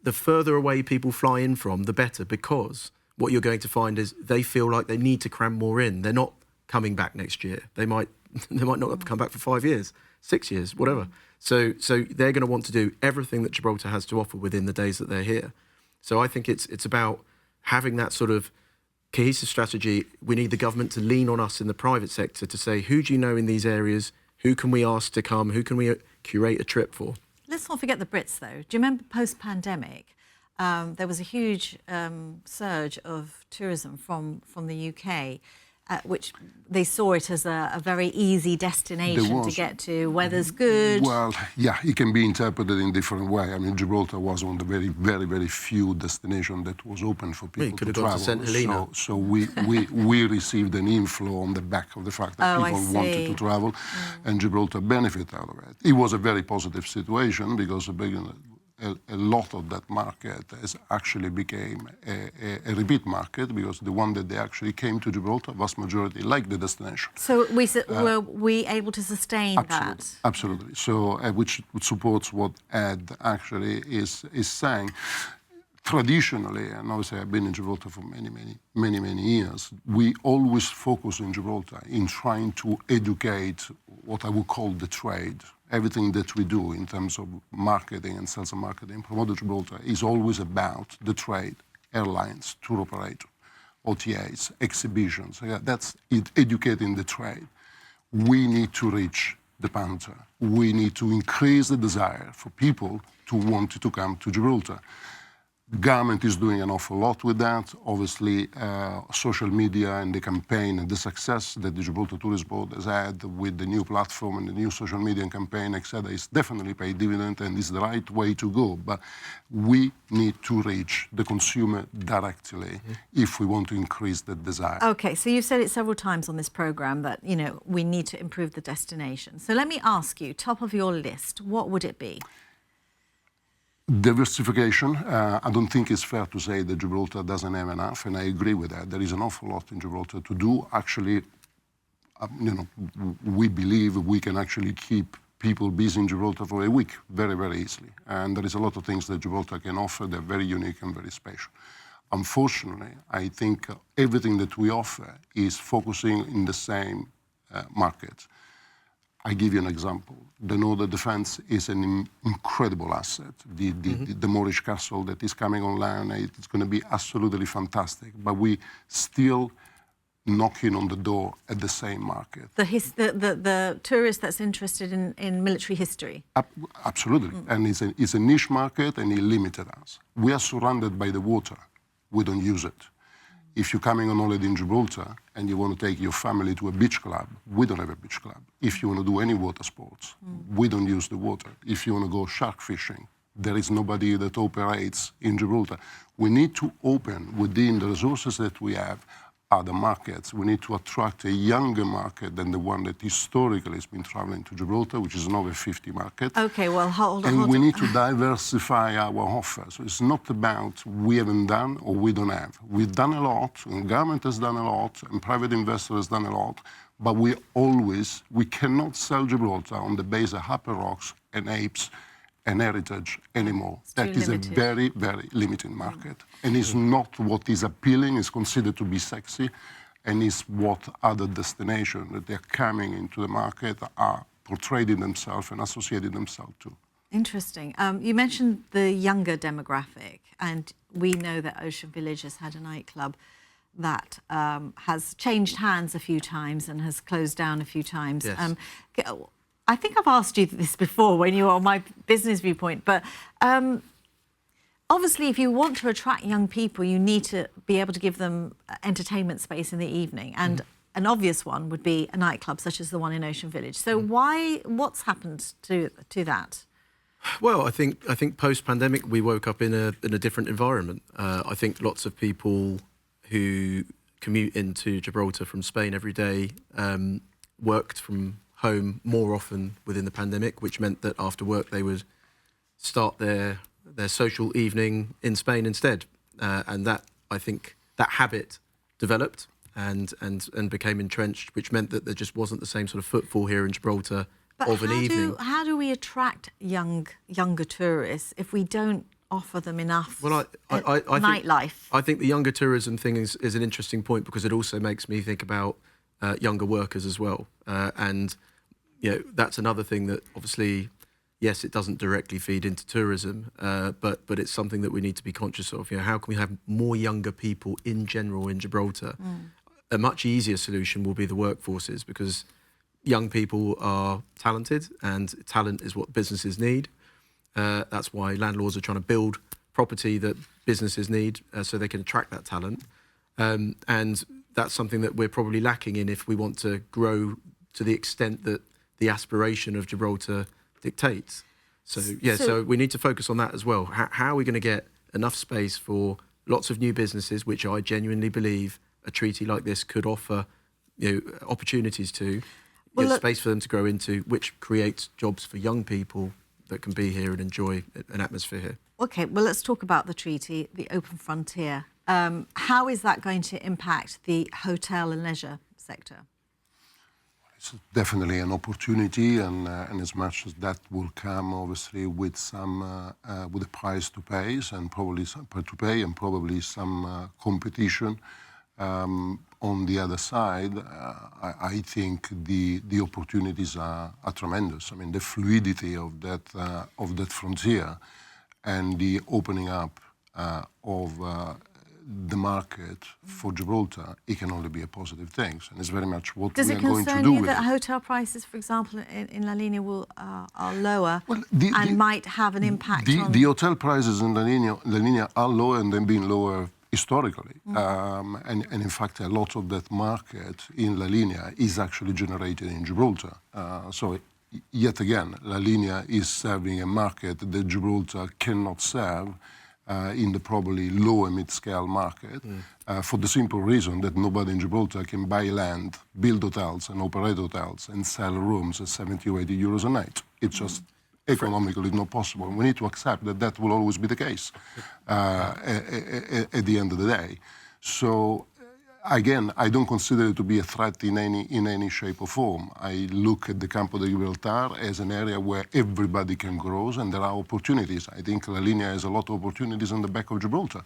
the further away people fly in from, the better, because what you're going to find is they feel like they need to cram more in. They're not coming back next year. They might not come back for 5 years, 6 years, whatever. So they're going to want to do everything that Gibraltar has to offer within the days that they're here. So I think it's about having that sort of cohesive strategy. We need the government to lean on us in the private sector to say, who do you know in these areas? Who can we ask to come? Who can we curate a trip for? Let's not forget the Brits, though. Do you remember post-pandemic, there was a huge surge of tourism from the UK, which they saw it as a very easy destination to get to. Weather's good. Well, yeah, it can be interpreted in different ways. I mean, Gibraltar was one of the very, very, very few destinations that was open for people to travel. St. Helena. So we received an inflow on the back of the fact that people wanted to travel, and Gibraltar benefited out of it. It was a very positive situation because a lot of that market has actually became a repeat market, because the one that they actually came to Gibraltar, vast majority like the destination. So were we able to sustain that? Absolutely. So which supports what Ed actually is saying. Traditionally, and obviously I've been in Gibraltar for many years, we always focus in Gibraltar in trying to educate what I would call the trade. Everything that we do in terms of marketing and sales and marketing, Promote Gibraltar, is always about the trade, airlines, tour operator, OTAs, exhibitions. That's it, educating the trade. We need to reach the punter. We need to increase the desire for people to want to come to Gibraltar. The government is doing an awful lot with that. Obviously, social media and the campaign and the success that the Gibraltar Tourist Board has had with the new platform and the new social media campaign, etc., is definitely paid dividend and is the right way to go. But we need to reach the consumer directly if we want to increase the desire. Okay, so you've said it several times on this programme that, we need to improve the destination. So let me ask you, top of your list, what would it be? Diversification. I don't think it's fair to say that Gibraltar doesn't have enough, and I agree with that. There is an awful lot in Gibraltar to do. Actually, we believe we can actually keep people busy in Gibraltar for a week very, very easily. And there is a lot of things that Gibraltar can offer. They're very unique and very special. Unfortunately, I think everything that we offer is focusing in the same market. I give you an example. The Northern Defence is an incredible asset. The Moorish castle that is coming online, it's going to be absolutely fantastic. But we still knocking on the door at the same market. The tourist that's interested in military history? Absolutely. And it's a niche market, and it limited us. We are surrounded by the water. We don't use it. If you're coming on holiday in Gibraltar and you want to take your family to a beach club, we don't have a beach club. If you want to do any water sports, we don't use the water. If you want to go shark fishing, there is nobody that operates in Gibraltar. We need to open within the resources that we have other markets. We need to attract a younger market than the one that historically has been traveling to Gibraltar, which is an over 50 market. Okay, well, hold on. And we need to diversify our offer. So it's not about we haven't done or we don't have. We've done a lot, and government has done a lot, and private investor has done a lot, but we cannot sell Gibraltar on the base of Upper Rocks and Apes and heritage anymore. That is limited. A very, very limited market. And it's not what is appealing, is considered to be sexy, and is what other destinations that they're coming into the market are portraying themselves and associating themselves to. Interesting. You mentioned the younger demographic, and we know that Ocean Village has had a nightclub that has changed hands a few times and has closed down a few times. Yes. I think I've asked you this before when you were on my business viewpoint, but obviously if you want to attract young people, you need to be able to give them entertainment space in the evening. And an obvious one would be a nightclub such as the one in Ocean Village. So what's happened to that? Well, I think post-pandemic we woke up in a different environment. I think lots of people who commute into Gibraltar from Spain every day worked from home more often within the pandemic, which meant that after work they would start their social evening in Spain instead, and that, I think, that habit developed and became entrenched, which meant that there just wasn't the same sort of footfall here in Gibraltar of an evening. How do we attract younger tourists if we don't offer them enough nightlife? I think the younger tourism thing is an interesting point, because it also makes me think about younger workers as well, and that's another thing that obviously, yes, it doesn't directly feed into tourism, but it's something that we need to be conscious of. How can we have more younger people in general in Gibraltar? A much easier solution will be the workforces, because young people are talented, and talent is what businesses need. That's why landlords are trying to build property that businesses need, so they can attract that talent. And that's something that we're probably lacking in if we want to grow to the extent that the aspiration of Gibraltar dictates. So we need to focus on that as well. How are we going to get enough space for lots of new businesses, which I genuinely believe a treaty like this could offer opportunities to, space for them to grow into, which creates jobs for young people that can be here and enjoy an atmosphere here. Okay, well, let's talk about the treaty, the open frontier. How is that going to impact the hotel and leisure sector? It's definitely an opportunity, and as much as that will come, obviously, with with a price to pay, and probably some competition. On the other side, I think the opportunities are tremendous. I mean, the fluidity of that frontier and the opening up of the market for Gibraltar, it can only be a positive thing, and it's very much what we are going to do with it. Does it concern you that hotel prices, for example, in La Linea are lower and might have an impact on... The hotel prices in La Linea are lower, and they've been lower historically. And in fact, a lot of that market in La Linea is actually generated in Gibraltar. So yet again, La Linea is serving a market that Gibraltar cannot serve in the probably lower mid-scale market, for the simple reason that nobody in Gibraltar can buy land, build hotels and operate hotels and sell rooms at 70 or 80 euros a night. It's just economically not possible. We need to accept that that will always be the case at the end of the day. So Again, I don't consider it to be a threat in any shape or form. I look at the Campo de Gibraltar as an area where everybody can grow and there are opportunities. I think La Linea has a lot of opportunities on the back of Gibraltar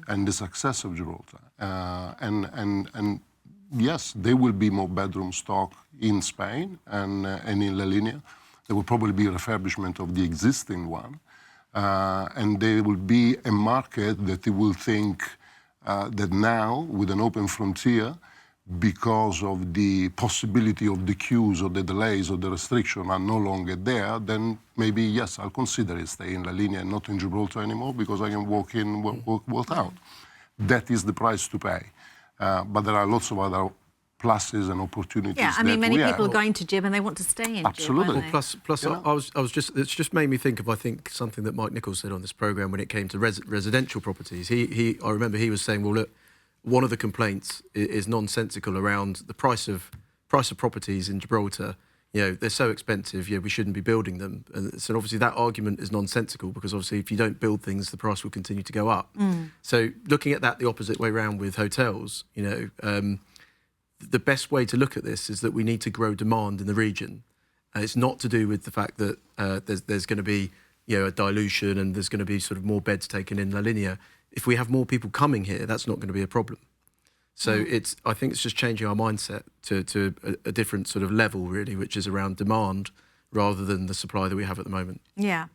and the success of Gibraltar. And yes, there will be more bedroom stock in Spain and in La Linea. There will probably be refurbishment of the existing one. And there will be a market that will think that now, with an open frontier, because of the possibility of the queues or the delays or the restriction are no longer there, then maybe, yes, I'll consider it stay in La Linea and not in Gibraltar anymore because I can walk in, walk out. That is the price to pay. But there are lots of other pluses and opportunities. Yeah, I mean, many people are going to Gib and they want to stay in Absolutely. Gib, Well, plus, you know? I was just, it's just made me think of, I think, something that Mike Nichols said on this programme when it came to residential properties. I remember he was saying, well, look, one of the complaints is nonsensical around the price of properties in Gibraltar. You know, they're so expensive, we shouldn't be building them. And so obviously that argument is nonsensical because obviously if you don't build things, the price will continue to go up. So looking at that the opposite way around with hotels, the best way to look at this is that we need to grow demand in the region. It's not to do with the fact that there's going to be a dilution and there's going to be sort of more beds taken in La Linea. If we have more people coming here, that's not going to be a problem. So I think it's just changing our mindset to a different sort of level, really, which is around demand rather than the supply that we have at the moment. Yeah.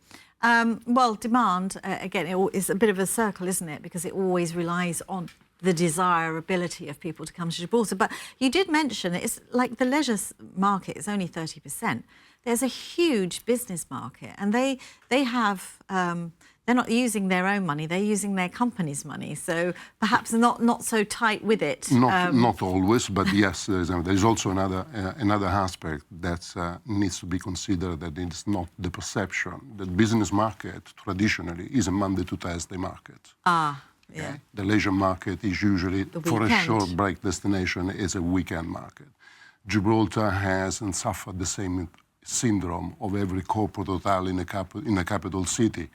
Well, demand, again, is a bit of a circle, isn't it? Because it always relies on the desirability of people to come to Gibraltar. But you did mention it's like the leisure market is only 30%. There's a huge business market and they have, they're not using their own money, they're using their company's money. So perhaps not so tight with it. Not always, but yes, there's also another aspect that needs to be considered, that it's not the perception. The business market traditionally is a Monday to Thursday market. Okay? Yeah. The leisure market is usually, for a short break destination, is a weekend market. Gibraltar has and suffered the same syndrome of every corporate hotel in a capital city.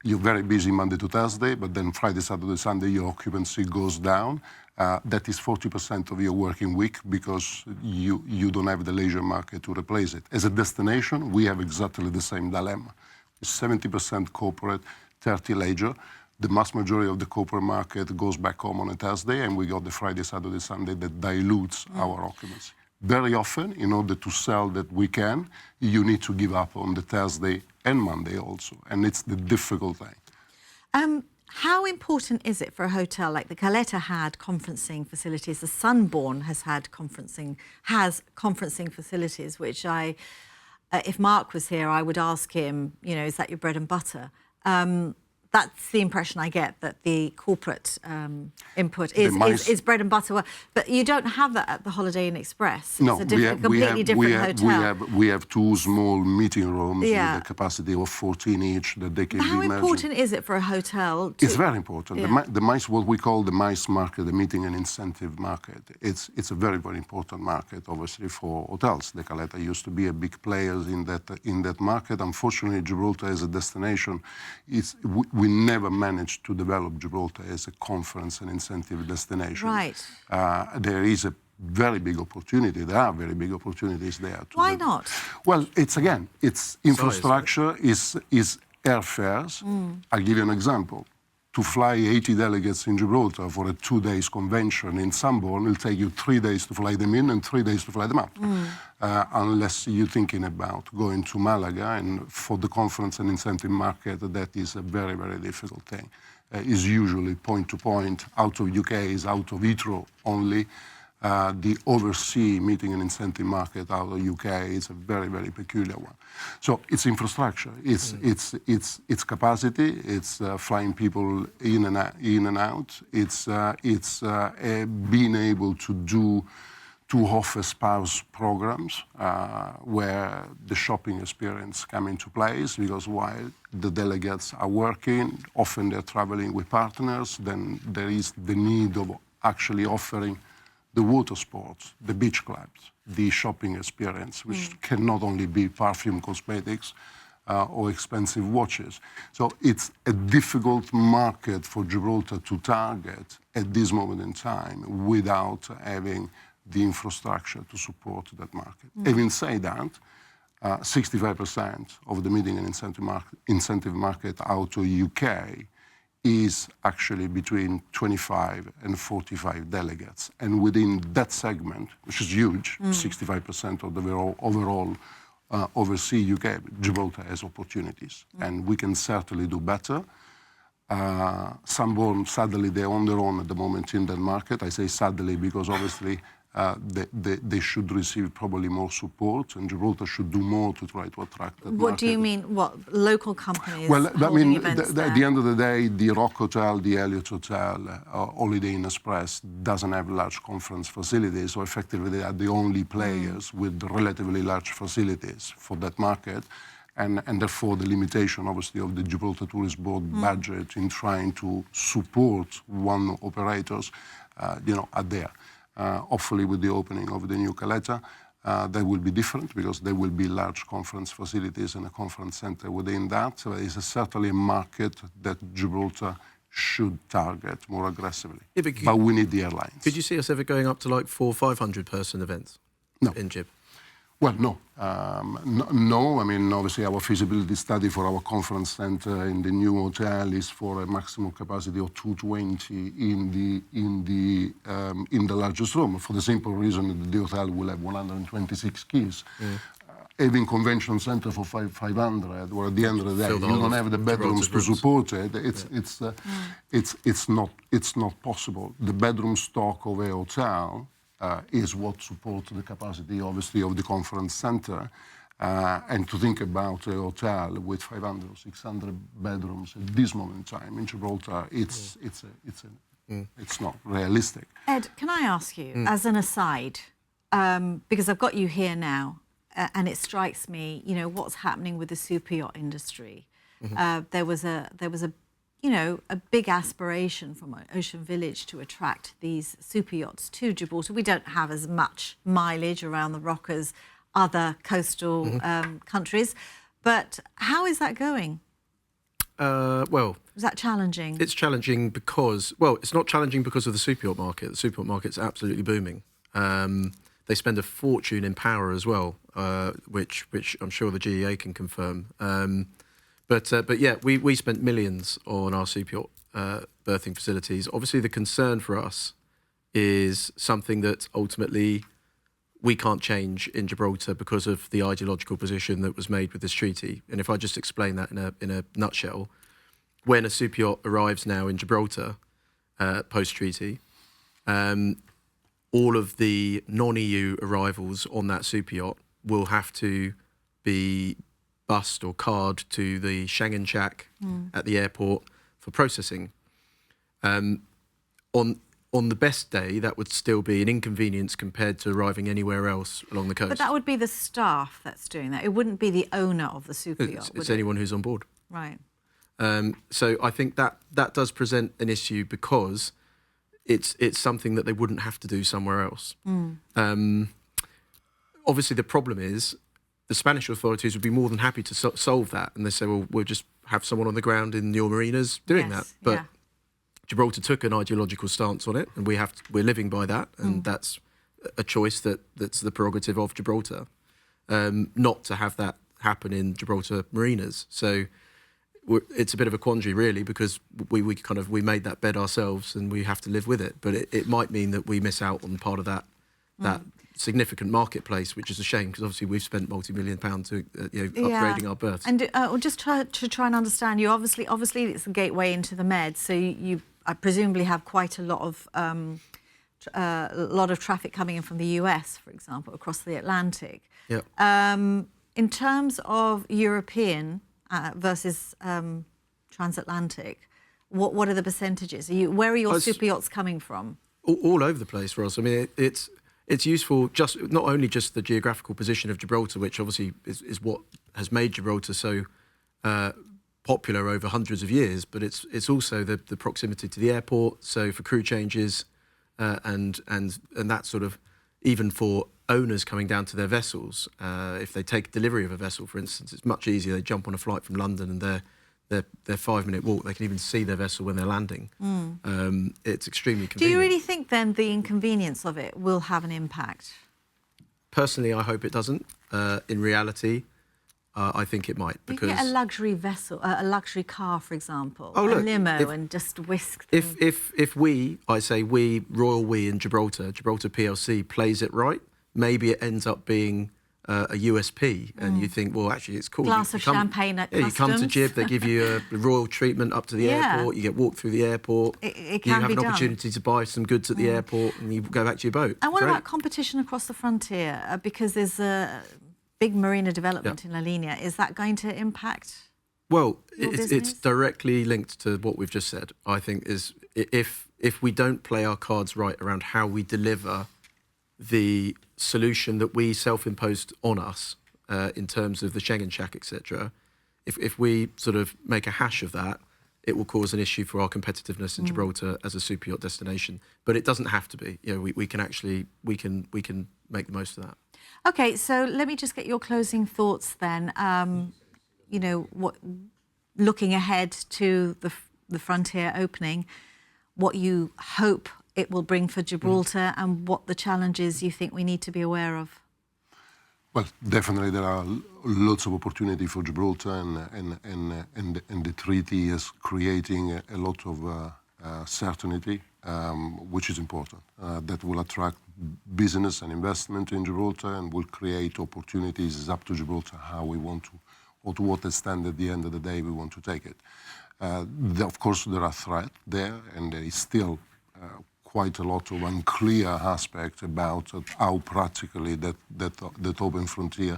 You're very busy Monday to Thursday, but then Friday, Saturday, Sunday, your occupancy goes down. That is 40% of your working week because you don't have the leisure market to replace it. As a destination, we have exactly the same dilemma. 70% corporate, 30% leisure. The mass majority of the corporate market goes back home on a Thursday, and we got the Friday, Saturday, Sunday that dilutes our occupancy. Very often, in order to sell that weekend, you need to give up on the Thursday and Monday also, and it's the difficult thing. How important is it for a hotel like the Caleta had conferencing facilities, the Sunborn has conferencing facilities, which if Mark was here, I would ask him, is that your bread and butter? That's the impression I get, that the corporate input is bread and butter. But you don't have that at the Holiday Inn Express. No, it's a completely different hotel. We have two small meeting rooms with a capacity of 14 each that they can be How important is it for a hotel? It's very important. Yeah. The MICE, what we call the MICE market, the meeting and incentive market, it's a very, very important market, obviously, for hotels. The Caleta used to be a big player in that market. Unfortunately, Gibraltar as a destination, we never managed to develop Gibraltar as a conference and incentive destination. Right. There is a very big opportunity. There are very big opportunities there. Why not? Well, it's infrastructure, is airfares. I'll give you an example. To fly 80 delegates in Gibraltar for a 2-day convention in Sunborn will take you 3 days to fly them in and 3 days to fly them out. Unless you're thinking about going to Malaga, and for the conference and incentive market, that is a very, very difficult thing. It's usually point-to-point, out of UK, is out of Heathrow only. The overseas meeting and incentive market out of UK is a very, very peculiar one. So it's infrastructure, it's capacity, it's flying people in and out. It's being able to offer spouse programs where the shopping experience come into place, because while the delegates are working, often they're traveling with partners, then there is the need of actually offering the water sports, the beach clubs, the shopping experience, which can not only be perfume, cosmetics, or expensive watches. So it's a difficult market for Gibraltar to target at this moment in time without having the infrastructure to support that market. Having said that, 65% of the meeting and incentive market out of UK is actually between 25 and 45 delegates. And within that segment, which is huge, 65% of the overall overseas UK, Gibraltar has opportunities. And we can certainly do better. Sunborn, sadly, they're on their own at the moment in that market. I say sadly because obviously they should receive probably more support, and Gibraltar should do more to try to attract that market. What do you mean? What, local companies Well, I holding mean, events at there? the end of the day, the Rock Hotel, the Elliott Hotel, Holiday Inn Express doesn't have large conference facilities, so effectively they are the only players with relatively large facilities for that market. And therefore, the limitation, obviously, of the Gibraltar Tourist Board budget in trying to support one operators, are there. Hopefully, with the opening of the new Caleta, that will be different because there will be large conference facilities and a conference center within that. So it's certainly a market that Gibraltar should target more aggressively. Yeah, but we need the airlines. Could you see us ever going up to like 400 or 500 person events in Gib? Well, no. No, I mean, obviously our feasibility study for our conference center in the new hotel is for a maximum capacity of 220 in the largest room, for the simple reason that the hotel will have 126 keys. Having convention center for 500, or at the end of the day, you don't have the bedrooms to support it. It's not possible. The bedroom stock of a hotel is what supports the capacity, obviously, of the conference center. And to think about a hotel with 500 or 600 bedrooms at this moment in time in Gibraltar, it's not realistic. Ed, can I ask you, as an aside, because I've got you here now, and it strikes me, what's happening with the super yacht industry. There was a big aspiration from Ocean Village to attract these super yachts to Gibraltar. We don't have as much mileage around the Rock as other coastal countries. But how is that going? Well, is that challenging? It's challenging because, well, it's not challenging because of the super yacht market. The super yacht market's absolutely booming. They spend a fortune in power as well, which I'm sure the GEA can confirm. But yeah, we spent millions on our super yacht berthing facilities. Obviously, the concern for us is something that ultimately we can't change in Gibraltar because of the ideological position that was made with this treaty. And if I just explain that in a nutshell, when a super yacht arrives now in Gibraltar post-treaty, all of the non-EU arrivals on that super yacht will have to be bussed or carred to the Schengen shack at the airport for processing. On the best day, that would still be an inconvenience compared to arriving anywhere else along the coast. But that would be the staff that's doing that. It wouldn't be the owner of the super yacht. It's anyone who's on board. Right. So I think that does present an issue because it's something that they wouldn't have to do somewhere else. Obviously, the problem is the Spanish authorities would be more than happy to solve that. And they say, well, we'll just have someone on the ground in your marinas doing that. But Gibraltar took an ideological stance on it, and we're living by that. And that's a choice that's the prerogative of Gibraltar, not to have that happen in Gibraltar marinas. So it's a bit of a quandary, really, because we made that bed ourselves and we have to live with it. But it might mean that we miss out on part of that significant marketplace, which is a shame because obviously we've spent multi-million pounds to upgrading our berths. And just to try and understand, you obviously it's a gateway into the Med, so you presumably have quite a lot of traffic coming in from the US, for example, across the Atlantic. Yeah. In terms of European versus transatlantic, what are the percentages? Where are your super yachts coming from? All over the place, Ross. I mean, it's useful not only just the geographical position of Gibraltar, which obviously is what has made Gibraltar so popular over hundreds of years, but it's also the proximity to the airport. So for crew changes and that sort of, even for owners coming down to their vessels, if they take delivery of a vessel, for instance, it's much easier. They jump on a flight from London and their 5-minute walk, they can even see their vessel when they're landing. It's extremely convenient. Do you really think then the inconvenience of it will have an impact? Personally, I hope it doesn't. In reality, I think it might, because you get a luxury vessel, a luxury car, for example, Oh, look, a limo, and just whisk them. if we, I say we, Royal We in Gibraltar PLC plays it right, maybe it ends up being a USP, and you think, well, actually, it's cool. Glass of champagne at customs. You come to Gib, they give you a royal treatment up to the airport. You get walked through the airport. It can you have be an done. opportunity to buy some goods at the airport, and you go back to your boat. And what Great. about competition across the frontier? Because there's a big marina development in La Linea. Is that going to impact? Well, your it's business? directly linked to what we've just said. I think is if we don't play our cards right around how we deliver the solution that we self-imposed on us in terms of the Schengen check, etc. If we sort of make a hash of that, it will cause an issue for our competitiveness in Gibraltar as a super yacht destination. But it doesn't have to be. You know, we can actually we can make the most of that. Okay, so let me just get your closing thoughts then. You know, looking ahead to the frontier opening, what you hope it will bring for Gibraltar and what the challenges you think we need to be aware of. Well, definitely there are lots of opportunity for Gibraltar, and the treaty is creating a lot of certainty, which is important. That will attract business and investment in Gibraltar and will create opportunities. It's up to Gibraltar how we want to, or to what extent at the end of the day we want to take it. Of course, there are threats there, and there is still quite a lot of unclear aspect about how practically that open frontier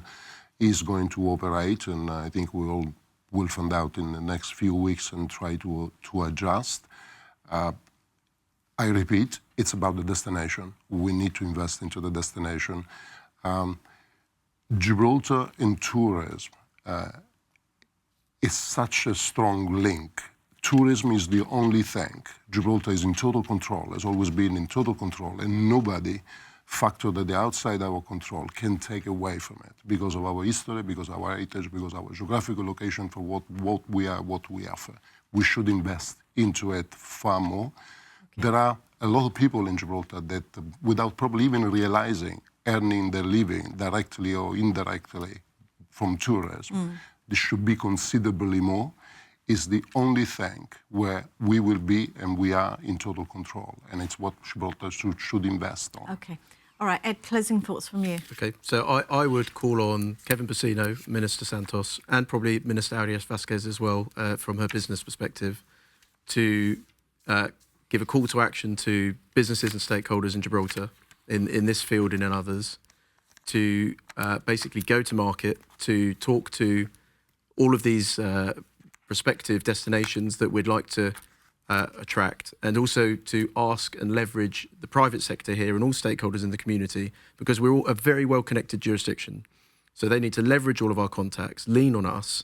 is going to operate, and I think we'll find out in the next few weeks and try to adjust. I repeat, it's about the destination. We need to invest into the destination. Gibraltar and tourism is such a strong link. Tourism is the only thing. Gibraltar is in total control, has always been in total control, and nobody factor that the outside our control can take away from it because of our history, because of our heritage, because of our geographical location for what we are, what we offer. We should invest into it far more. Okay. There are a lot of people in Gibraltar that, without probably even realizing, earning their living directly or indirectly from tourism. This should be considerably more. Is the only thing where we will be and we are in total control, and it's what Gibraltar should invest on. Okay. All right, Ed, closing thoughts from you. Okay, so I would call on Kevin Bacino, Minister Santos, and probably Minister Arias Vasquez as well, from her business perspective, to give a call to action to businesses and stakeholders in Gibraltar, in this field and in others, to basically go to market, to talk to all of these prospective destinations that we'd like to attract, and also to ask and leverage the private sector here and all stakeholders in the community, because we're all a very well-connected jurisdiction. So they need to leverage all of our contacts, lean on us,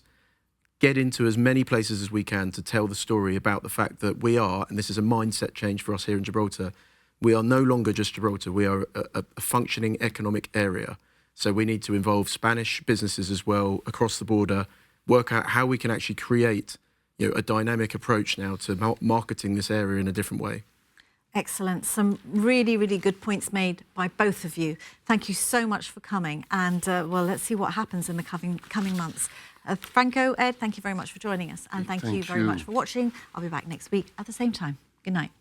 get into as many places as we can to tell the story about the fact that we are, and this is a mindset change for us here in Gibraltar, we are no longer just Gibraltar, we are a functioning economic area. So we need to involve Spanish businesses as well across the border, work out how we can actually create, you know, a dynamic approach now to marketing this area in a different way. Excellent. Some really, really good points made by both of you. Thank you so much for coming. And, well, let's see what happens in the coming months. Franco, Ed, thank you very much for joining us. And thank you very much for watching. I'll be back next week at the same time. Good night.